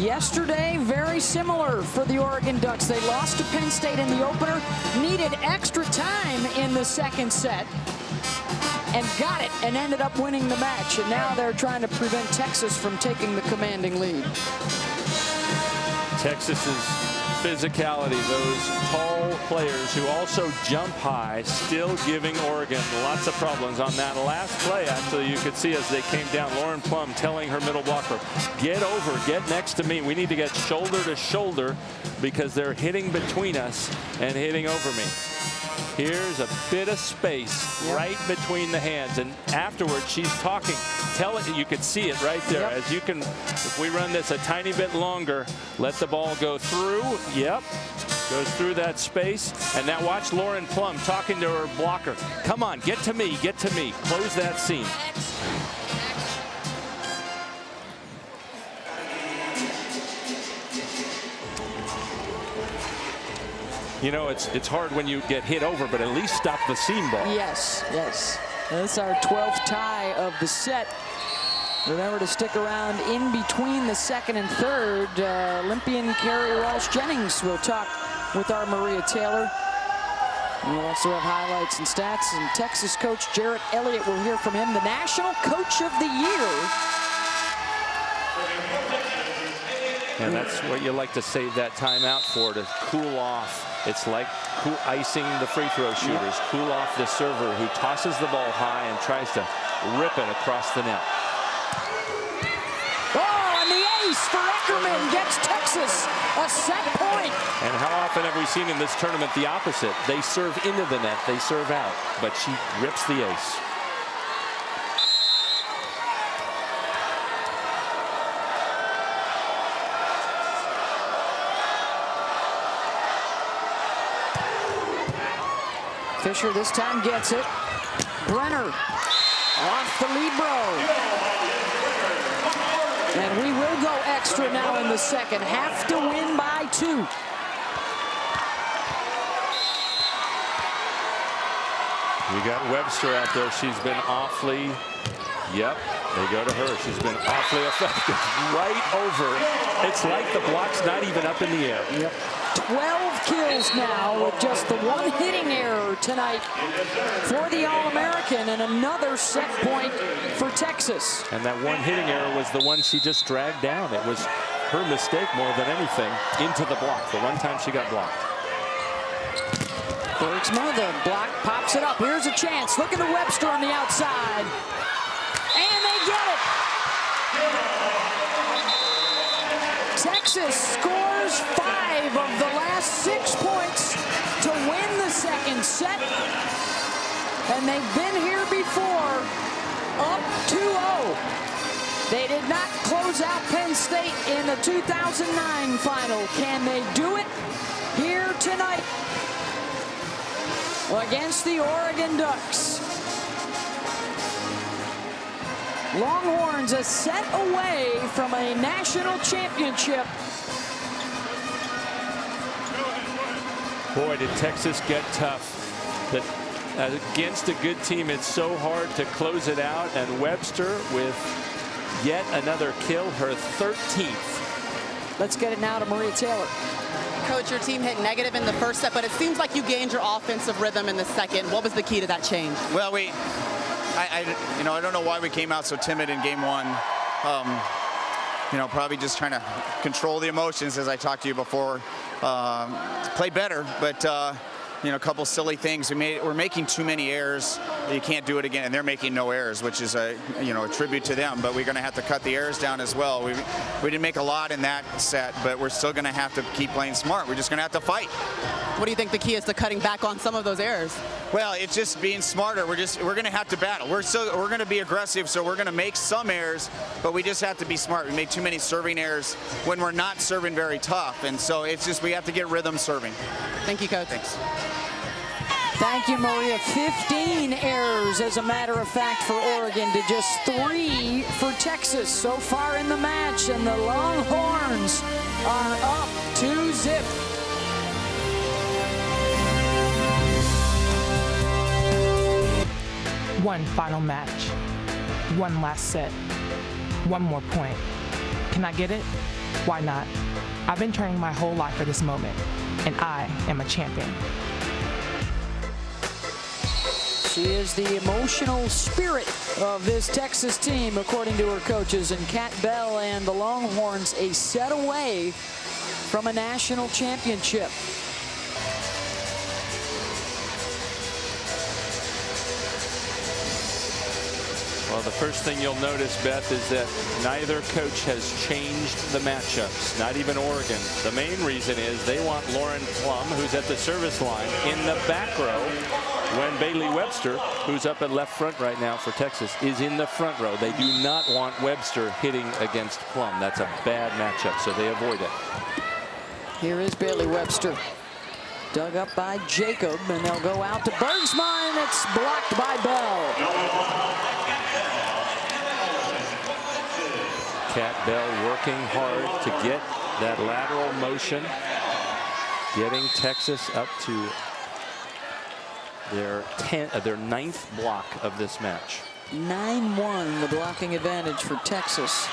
Yesterday, very similar for the Oregon Ducks. They lost to Penn State in the opener, needed extra time in the second set, and got it, and ended up winning the match. And now they're trying to prevent Texas from taking the commanding lead. Texas's physicality, those tall players who also jump high, still giving Oregon lots of problems. On that last play, actually, you could see as they came down, Lauren Plum telling her middle blocker, get over, get next to me. We need to get shoulder to shoulder because they're hitting between us and hitting over me. Here's a bit of space right between the hands, and afterwards she's talking. Tell it, you could see it right there. As you can, if we run this a tiny bit longer, let the ball go through. Yep, goes through that space. And now watch Lauren Plum talking to her blocker. Come on, get to me, get to me. Close that seam. You know, it's hard when you get hit over, but at least stop the seam ball. Yes, yes. That's our 12th tie of the set. Remember to stick around in between the second and third. Olympian Carrie Walsh-Jennings will talk with our Maria Taylor. We'll also have highlights and stats. And Texas coach Jarrett Elliott, will hear from him, the National Coach of the Year. And that's what you like to save that timeout for, to cool off. It's like icing the free throw shooters. Cool off the server who tosses the ball high and tries to rip it across the net. Oh, and the ace for Eckerman gets Texas a set point. And how often have we seen in this tournament the opposite? They serve into the net, they serve out, but she rips the ace. Fisher this time gets it. Brenner off the libero. And we will go extra now in the second. Have to win by 2. You got Webster out there. She's been awfully, yep, they go to her. She's been awfully effective. Right over. It's like the block's not even up in the air. Yep. 12 kills now with just the one hitting error tonight for the All-American, and another set point for Texas. And that one hitting error was the one she just dragged down. It was her mistake more than anything into the block, the one time she got blocked. Bergsma, the block, pops it up. Here's a chance. Look at the Webster on the outside. And they get it. Texas scores 5 of the last 6 points to win the second set. And they've been here before, up 2-0. They did not close out Penn State in the 2009 final. Can they do it here tonight against the Oregon Ducks? Longhorns a set away from a national championship. Boy, did Texas get tough. That against a good team, it's so hard to close it out. And Webster with yet another kill, her 13th. Let's get it now to Maria Taylor. Coach, your team hit negative in the first set, but it seems like you gained your offensive rhythm in the second. What was the key to that change? Well, I don't know why we came out so timid in game 1. Probably just trying to control the emotions, as I talked to you before. Play better, but a couple silly things. We're making too many errors. You can't do it again, and they're making no errors, which is a tribute to them. But we're going to have to cut the errors down as well. We didn't make a lot in that set, but we're still going to have to keep playing smart. We're just going to have to fight. What do you think the key is to cutting back on some of those errors? Well, it's just being smarter. We're going to have to battle. We're going to be aggressive, so we're going to make some errors, but we just have to be smart. We make too many serving errors when we're not serving very tough, and so it's just we have to get rhythm serving. Thank you, Coach. Thanks. Thank you, Maria. 15 errors, as a matter of fact, for Oregon to just 3 for Texas so far in the match, and the Longhorns are up 2-0. One final match, one last set, one more point. Can I get it? Why not? I've been training my whole life for this moment, and I am a champion. She is the emotional spirit of this Texas team, according to her coaches. And Kat Bell and the Longhorns a set away from a national championship. Well, the first thing you'll notice, Beth, is that neither coach has changed the matchups, not even Oregon. The main reason is they want Lauren Plum, who's at the service line, in the back row, when Bailey Webster, who's up at left front right now for Texas, is in the front row. They do not want Webster hitting against Plum. That's a bad matchup, so they avoid it. Here is Bailey Webster. Dug up by Jacob, and they'll go out to Bergsma, and it's blocked by Bell. Kat Bell working hard to get that lateral motion, getting Texas up to their 9th block of this match. 9-1, the blocking advantage for Texas.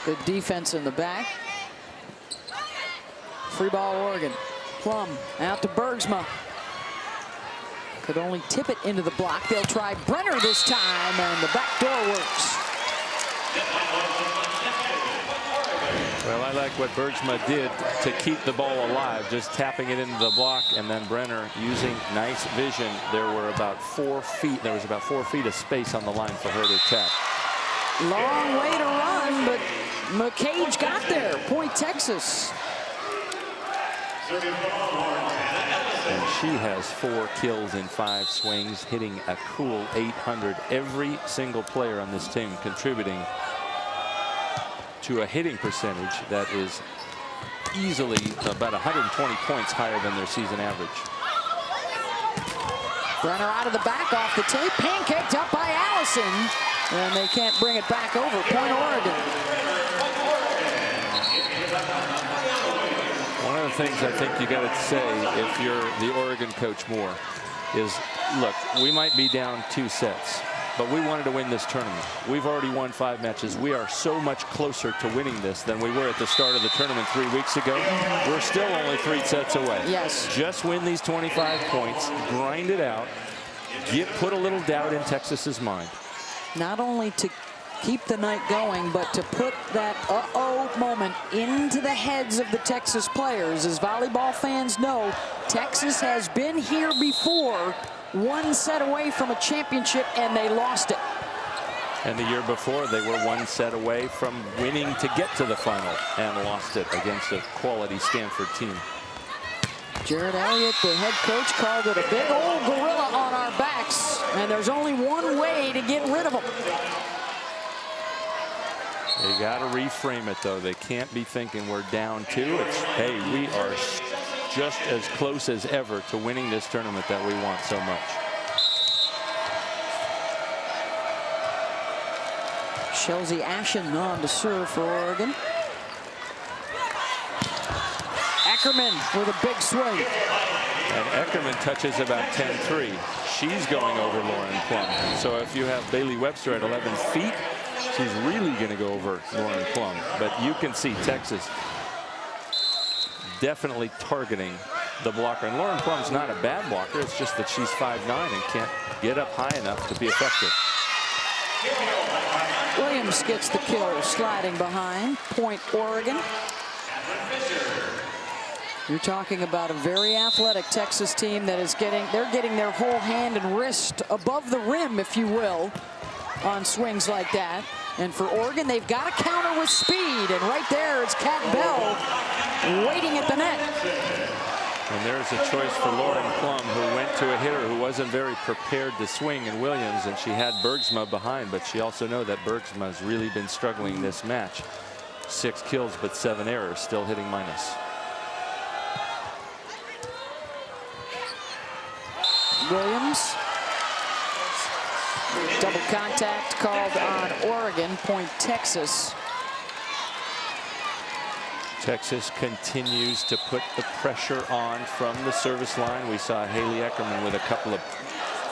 Good defense in the back. Free ball, Oregon. Plum out to Bergsma. Could only tip it into the block. They'll try Brenner this time, and the back door works. Well, I like what Bergsma did to keep the ball alive, just tapping it into the block, and then Brenner using nice vision. There were about 4 feet. There was about 4 feet of space on the line for her to tap. Long way to run, but McCage got there. Point Texas. And she has 4 kills in 5 swings, hitting a cool 800. Every single player on this team contributing to a hitting percentage that is easily about 120 points higher than their season average. Brenner out of the back off the tape. Pancaked up by Allison. And they can't bring it back over. Point Oregon. One of the things I think you got to say if you're the Oregon coach more is, look, we might be down 2 sets, but we wanted to win this tournament. We've already won 5 matches. We are so much closer to winning this than we were at the start of the tournament 3 weeks ago. We're still only 3 sets away. Yes. Just win these 25 points, grind it out, put a little doubt in Texas's mind. Not only to keep the night going, but to put that uh-oh moment into the heads of the Texas players. As volleyball fans know, Texas has been here before, 1 set away from a championship, and they lost it. And the year before, they were 1 set away from winning to get to the final and lost it against a quality Stanford team. Jared Elliott, the head coach, called it a big old gorilla on our backs, and there's only one way to get rid of them. They got to reframe it, though. They can't be thinking we're down 2. It's, hey, we are just as close as ever to winning this tournament that we want so much. Chelsea Ashen on to serve for Oregon. Eckerman with a big swing. And Eckerman touches about 10-3. She's going over Lauren Plum. So if you have Bailey Webster at 11 feet, she's really going to go over Lauren Plum. But you can see Texas definitely targeting the blocker. And Lauren Plum's not a bad blocker. It's just that she's 5'9" and can't get up high enough to be effective. Williams gets the kill, sliding behind. Point Oregon. You're talking about a very athletic Texas team that is getting their whole hand and wrist above the rim, if you will, on swings like that. And for Oregon, they've got to counter with speed. And right there, it's Kat Bell waiting at the net. And there's a choice for Lauren Plum, who went to a hitter who wasn't very prepared to swing in Williams, and she had Bergsma behind, but she also knows that Bergsma has really been struggling this match. 6 kills, but 7 errors, still hitting minus. Williams. Double contact called on Oregon. Point Texas. Texas continues to put the pressure on from the service line. We saw Haley Eckerman with a couple of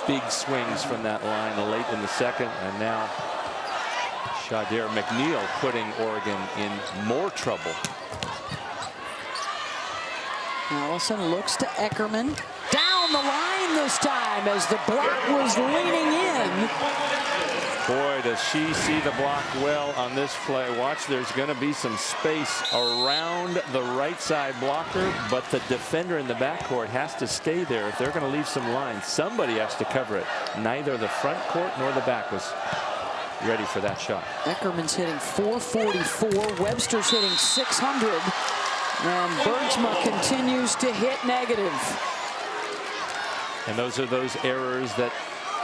big swings from that line late in the second, and now Shadir McNeil putting Oregon in more trouble. Allison looks to Eckerman. Down the line this time as the block was leaning in. Boy, does she see the block well on this play. Watch, there's going to be some space around the right side blocker, but the defender in the backcourt has to stay there. If they're going to leave some lines, somebody has to cover it. Neither the front court nor the back was ready for that shot. Eckerman's hitting .444. Webster's hitting .600. And Bergsma continues to hit negative. And those are those errors that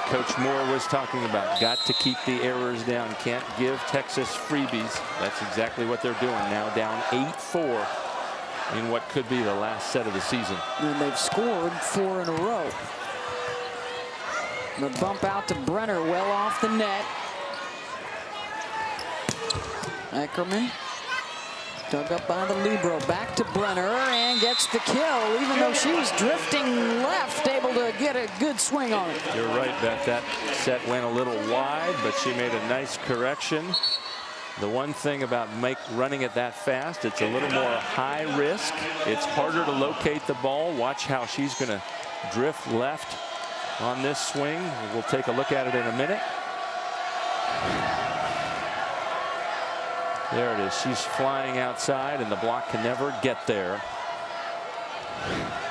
Coach Moore was talking about. Got to keep the errors down. Can't give Texas freebies. That's exactly what they're doing now, down 8-4 in what could be the last set of the season. And they've scored 4 in a row. The bump out to Brenner, well off the net. Eckerman dug up by the libero, back to Brenner, and gets the kill, even though she was drifting left, able to get a good swing on it. You're right, Beth. That set went a little wide, but she made a nice correction. The one thing about running it that fast, it's a little more high risk. It's harder to locate the ball. Watch how she's going to drift left on this swing. We'll take a look at it in a minute. There it is. She's flying outside, and the block can never get there.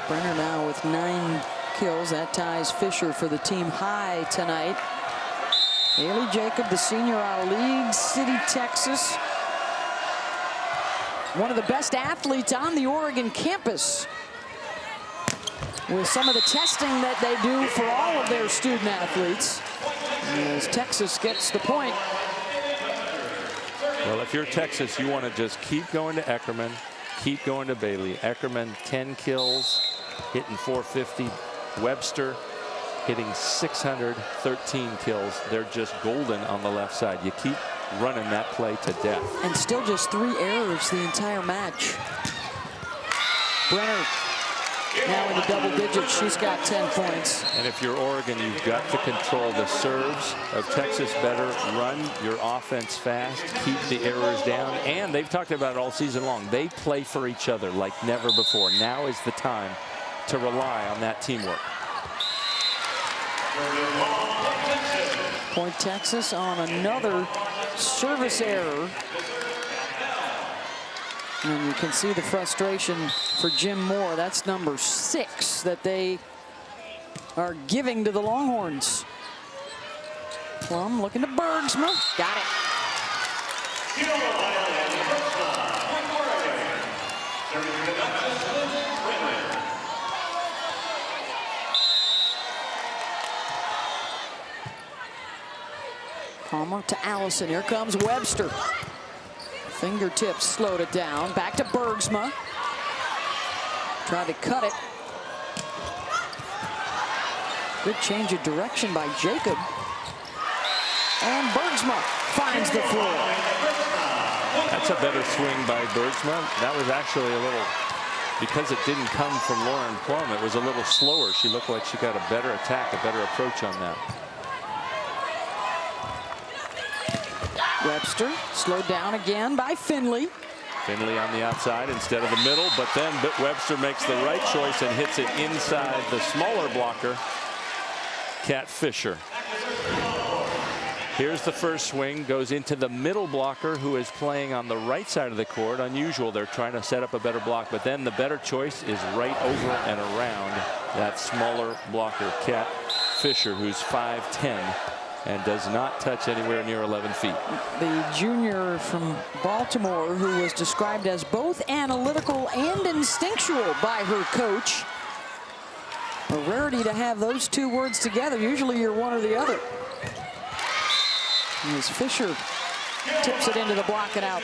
Brenner now with 9 kills. That ties Fisher for the team high tonight. Haley Jacob, the senior out of League City, Texas. One of the best athletes on the Oregon campus, with some of the testing that they do for all of their student athletes. As Texas gets the point. Well, if you're Texas, you want to just keep going to Eckerman, keep going to Bailey. Eckerman, 10 kills, hitting .450. Webster hitting .600, 13 kills. They're just golden on the left side. You keep running that play to death. And still just 3 errors the entire match. Brenner now in the double digits. She's got 10 points. And if you're Oregon, you've got to control the serves of Texas better. Run your offense fast. Keep the errors down. And they've talked about it all season long. They play for each other like never before. Now is the time to rely on that teamwork. Point Texas on another service error. And you can see the frustration for Jim Moore. That's number 6 that they are giving to the Longhorns. Plum looking to Bergsma. Got it. Palmer to Allison. Here comes Webster. Fingertips slowed it down. Back to Bergsma. Tried to cut it. Good change of direction by Jacob. And Bergsma finds the floor. That's a better swing by Bergsma. That was actually a little, because it didn't come from Lauren Plum, it was a little slower. She looked like she got a better attack, a better approach on that. Webster slowed down again by Finley. Finley on the outside instead of the middle, but then Webster makes the right choice and hits it inside the smaller blocker, Kat Fisher. Here's the first swing, goes into the middle blocker who is playing on the right side of the court. Unusual, they're trying to set up a better block, but then the better choice is right over and around that smaller blocker, Kat Fisher, who's 5'10". and does not touch anywhere near 11 feet. The junior from Baltimore, who was described as both analytical and instinctual by her coach. A rarity to have those 2 words together. Usually you're one or the other. As Fisher tips it into the block and out.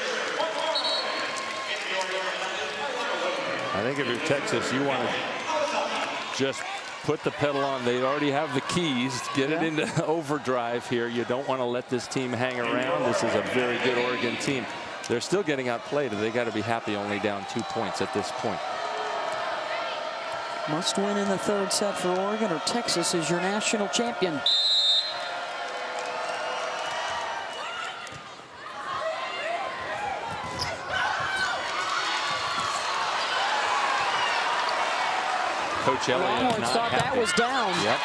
I think if you're Texas, you want to just put the pedal on. They already have the keys. Get it into overdrive here. You don't want to let this team hang around. This is a very good Oregon team. They're still getting outplayed, and they got to be happy only down 2 points at this point. Must win in the 3rd set for Oregon, or Texas is your national champion. Coach Elliott Longhorns thought that was down. Yep.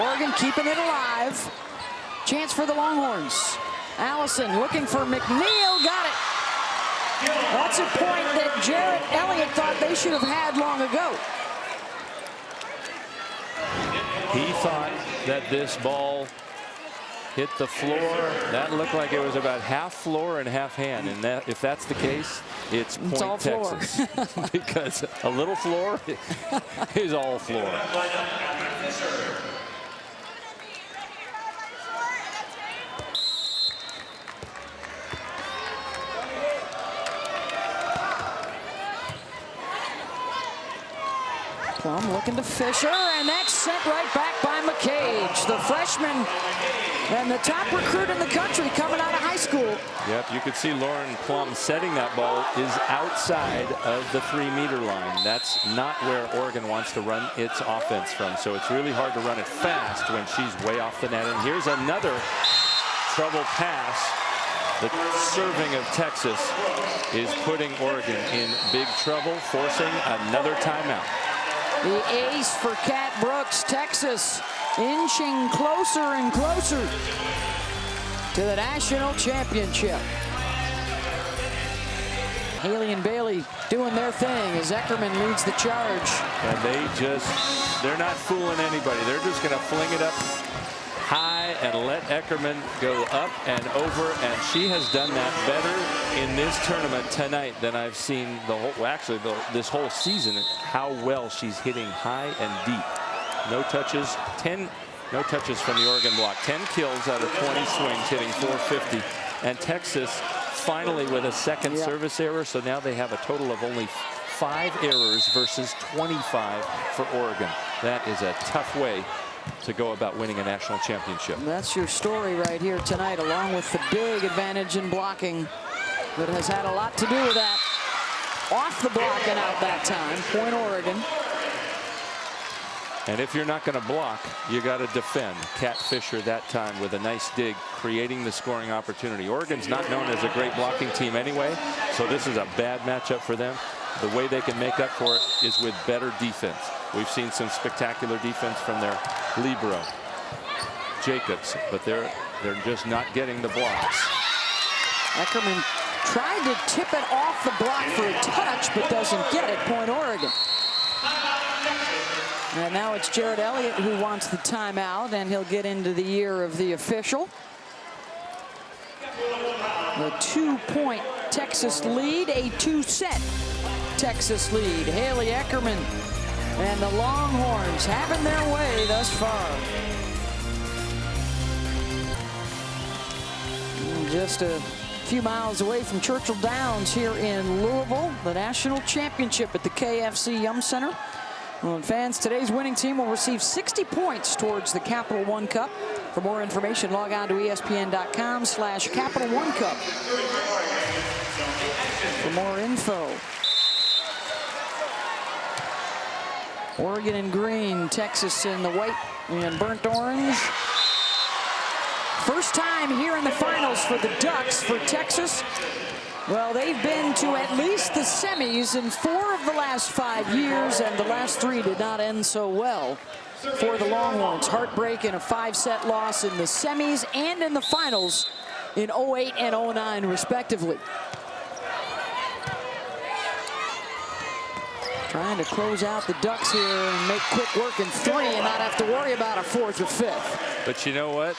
Oregon keeping it alive. Chance for the Longhorns. Allison looking for McNeil. Got it. That's a point that Jarrett Elliott thought they should have had long ago. He thought that this ball hit the floor. That looked like it was about half floor and half hand. And that, if that's the case, it's Point all floor. Texas. Because a little floor is all floor. Plum looking to Fisher, and that's sent right back by McCage, the freshman and the top recruit in the country coming out of high school. Yep, you could see Lauren Plum setting that ball is outside of the 3-meter line. That's not where Oregon wants to run its offense from. So it's really hard to run it fast when she's way off the net. And here's another trouble pass. The serving of Texas is putting Oregon in big trouble, forcing another timeout. The ace for Kat Brooks. Texas inching closer and closer to the national championship. Haley and Bailey doing their thing as Eckerman leads the charge. And they're not fooling anybody. They're just going to fling it up high and let Eckerman go up and over, and she has done that better in this tournament tonight than I've seen this whole season. How well she's hitting high and deep. No touches, 10 no touches from the Oregon block. 10 kills out of 20 swings, hitting .450, and Texas finally with a second service error, so now they have a total of only 5 errors versus 25 for Oregon. That is a tough way to go about winning a national championship. That's your story right here tonight, along with the big advantage in blocking that has had a lot to do with that. Off the block and out that time. Point Oregon. And if you're not going to block, you got to defend. Kat Fisher that time with a nice dig, creating the scoring opportunity. Oregon's not known as a great blocking team anyway, so this is a bad matchup for them. The way they can make up for it is with better defense. We've seen some spectacular defense from their libero, Jacobs, but they're just not getting the blocks. Eckerman tried to tip it off the block for a touch, but doesn't get it. Point Oregon. And now it's Jared Elliott who wants the timeout, and he'll get into the ear of the official. The 2-point Texas lead, a 2-set Texas lead. Haley Eckerman and the Longhorns having their way thus far. Just a few miles away from Churchill Downs here in Louisville, the national championship at the KFC Yum Center. Well, fans, today's winning team will receive 60 points towards the Capital One Cup. For more information, log on to ESPN.com/Capital One Cup for more info. Oregon in green, Texas in the white and burnt orange. First time here in the finals for the Ducks. For Texas, well, they've been to at least the semis in 4 of the last 5 years, and the last 3 did not end so well for the Longhorns. Heartbreak in a 5-set loss in the semis and in the finals in 08 and 09 respectively. Trying to close out the Ducks here and make quick work in 3 and not have to worry about a 4th or 5th. But you know what?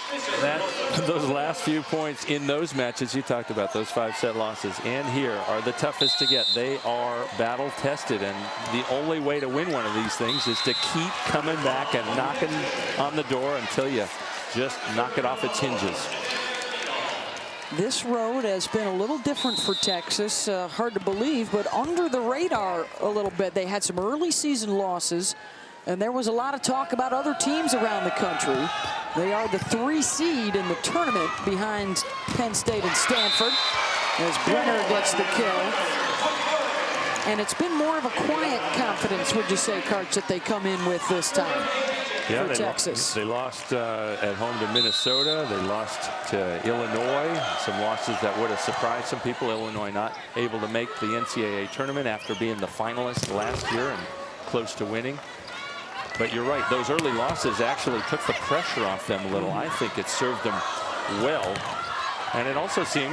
Those last few points in those matches you talked about, those 5-set losses, and here are the toughest to get. They are battle tested, and the only way to win one of these things is to keep coming back and knocking on the door until you just knock it off its hinges. This road has been a little different for Texas. Hard to believe, but under the radar a little bit. They had some early season losses, and there was a lot of talk about other teams around the country. They are the 3 seed in the tournament behind Penn State and Stanford as Brenner gets the kill. And it's been more of a quiet confidence, would you say, Karch, that they come in with this time? Yeah, for Texas. They lost at home to Minnesota. They lost to Illinois. Some losses that would have surprised some people. Illinois not able to make the NCAA tournament after being the finalist last year and close to winning. But you're right, those early losses actually took the pressure off them a little. I think it served them well. And it also seemed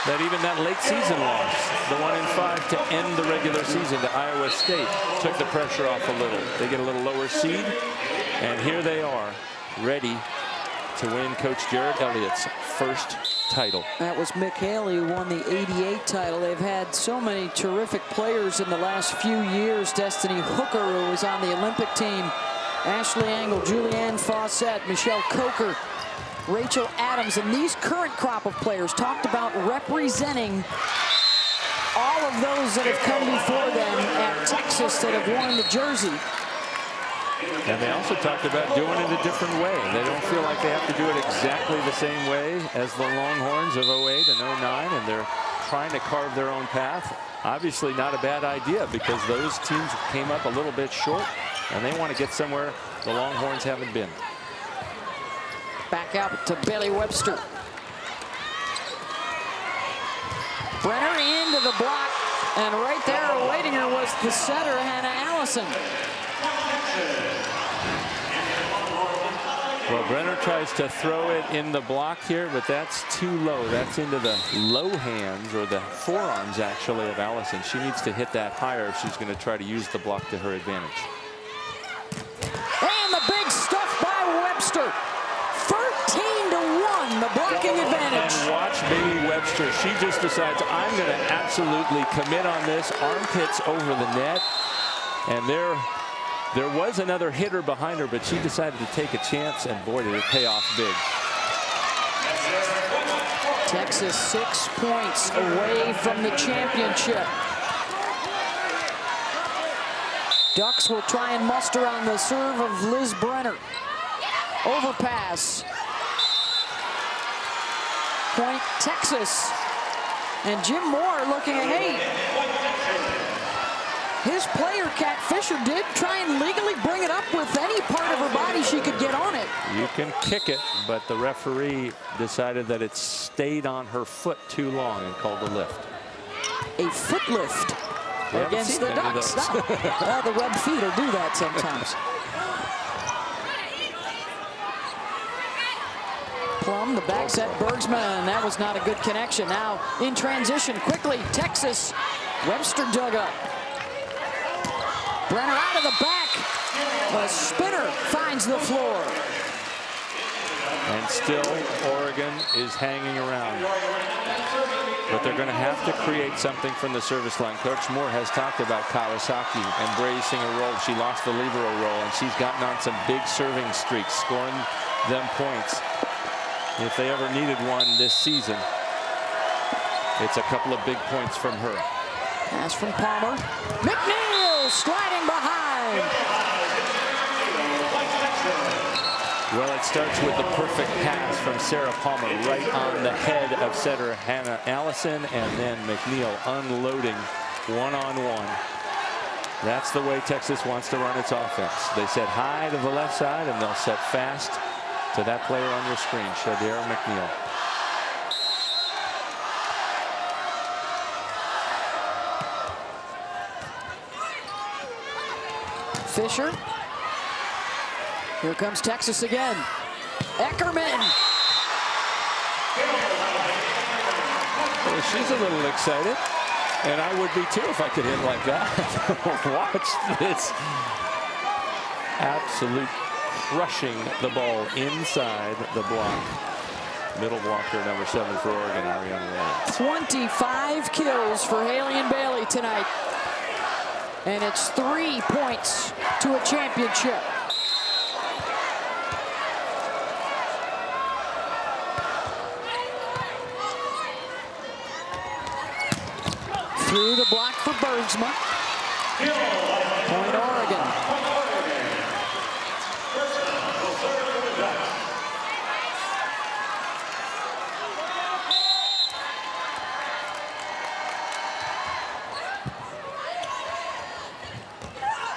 that even that late season loss, the 1-5 to end the regular season to Iowa State, took the pressure off a little. They get a little lower seed, and here they are, ready to win Coach Jared Elliott's first title. That was Mick Haley who won the '88 title. They've had so many terrific players in the last few years. Destiny Hooker, who was on the Olympic team, Ashley Angle, Julianne Fawcett, Michelle Coker, Rachel Adams, and these current crop of players talked about representing all of those that have come before them at Texas that have worn the jersey. And they also talked about doing it a different way. They don't feel like they have to do it exactly the same way as the Longhorns of '08 and '09, and they're trying to carve their own path. Obviously not a bad idea, because those teams came up a little bit short, and they want to get somewhere the Longhorns haven't been. Back out to Bailey Webster. Brenner into the block, and right there awaiting her was the setter, Hannah Allison. Well, Brenner tries to throw it in the block here, but that's too low. That's into the low hands, or the forearms actually, of Allison. She needs to hit that higher if she's going to try to use the block to her advantage. And the big stuff by Webster. 13-1, the blocking advantage. And watch Bailey Webster. She just decides, I'm going to absolutely commit on this. Armpits over the net. And there was another hitter behind her, but she decided to take a chance, and boy, did it pay off big. Texas 6 points away from the championship. Ducks will try and muster on the serve of Liz Brenner. Overpass. Point Texas. And Jim Moore looking at, hey, his player, Kat Fisher, did try and legally bring it up with any part of her body she could get on it. You can kick it, but the referee decided that it stayed on her foot too long and called a lift. A foot lift against the Ducks. Well, the web feet will do that sometimes. Plum, the back set, Bergsman. That was not a good connection. Now in transition, quickly, Texas. Webster dug up. Brenner out of the back. A spinner finds the floor. And still, Oregon is hanging around. But they're going to have to create something from the service line. Coach Moore has talked about Kawasaki embracing a role. She lost the libero role, and she's gotten on some big serving streaks, scoring them points. If they ever needed one this season, it's a couple of big points from her. Pass from Palmer. McNeil sliding behind. Well, it starts with the perfect pass from Sarah Palmer right on the head of setter Hannah Allison, and then McNeil unloading one-on-one. That's the way Texas wants to run its offense. They set high to the left side, and they'll set fast to that player on your screen, Shadera McNeil. Fisher. Here comes Texas again. Eckerman. Well, she's a little excited, and I would be too if I could hit like that. Watch this. Absolute crushing the ball inside the block. Middle blocker, number 7 for Oregon, Ariana Williams. 25 kills for Haley and Bailey tonight. And it's 3 points to a championship. Through the block for Bergsma. Point Oregon.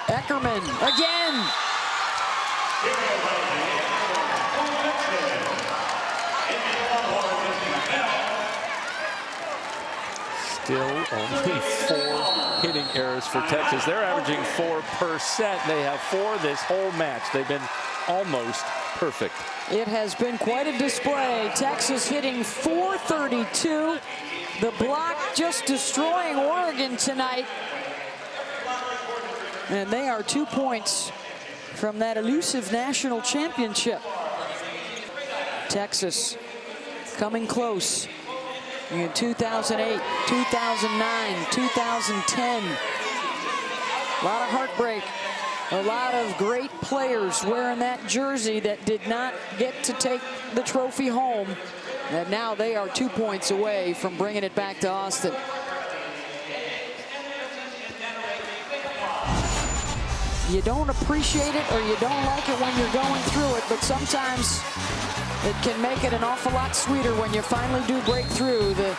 Eckerman again. Still only 4 hitting errors for Texas. They're averaging 4 per set. They have 4 this whole match. They've been almost perfect. It has been quite a display. Texas hitting .432. The block just destroying Oregon tonight. And they are 2 points from that elusive national championship. Texas coming close in 2008, 2009, 2010. A lot of heartbreak. A lot of great players wearing that jersey that did not get to take the trophy home. And now they are 2 points away from bringing it back to Austin. You don't appreciate it or you don't like it when you're going through it, but sometimes it can make it an awful lot sweeter when you finally do break through. The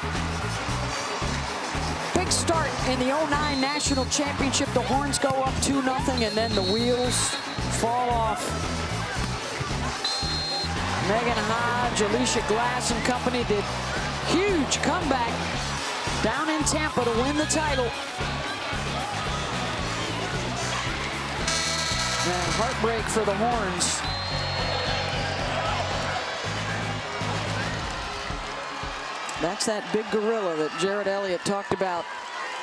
big start in the 09 National Championship. The Horns go up 2-0, and then the wheels fall off. Megan Hodge, Alicia Glass and company did huge comeback down in Tampa to win the title. And heartbreak for the Horns. That's that big gorilla that Jared Elliott talked about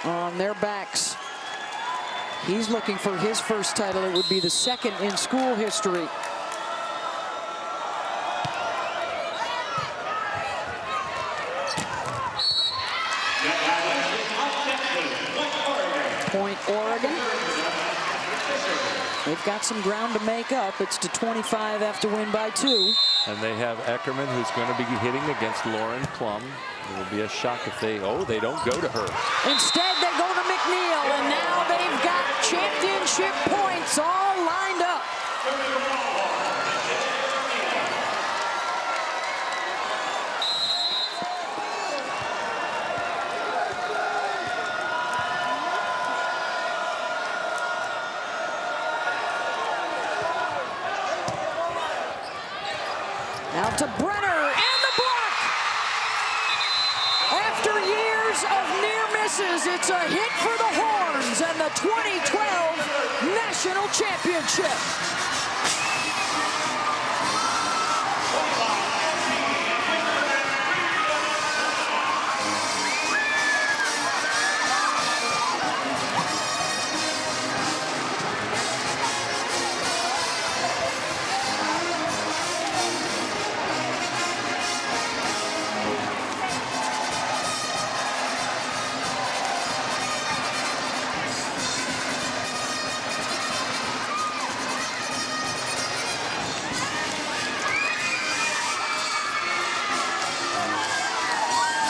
on their backs. He's looking for his first title. It would be the second in school history. Point Oregon. They've got some ground to make up. It's to 25 after win by 2. And they have Eckerman, who's going to be hitting against Lauren Plum. It will be a shock if they don't go to her. Instead, they go to McNeil, and now they've got championship points all lined up. Now to Brenner, and the block! After years of near misses, it's a hit for the Horns and the 2012 National Championship.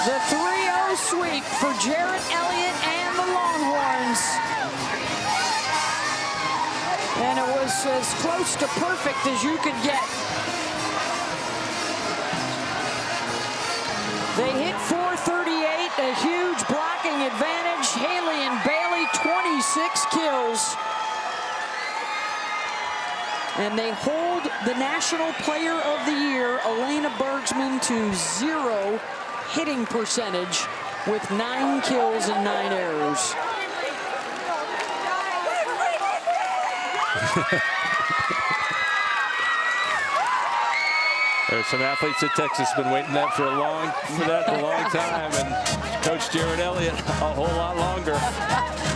The 3-0 sweep for Jared Elliott and the Longhorns. And it was as close to perfect as you could get. They hit .438, a huge blocking advantage. Haley and Bailey, 26 kills. And they hold the National Player of the Year, Elena Bergsman, to 0 hitting percentage with 9 kills and 9 errors. There's some athletes at Texas been waiting for a long time, and Coach Jared Elliott a whole lot longer.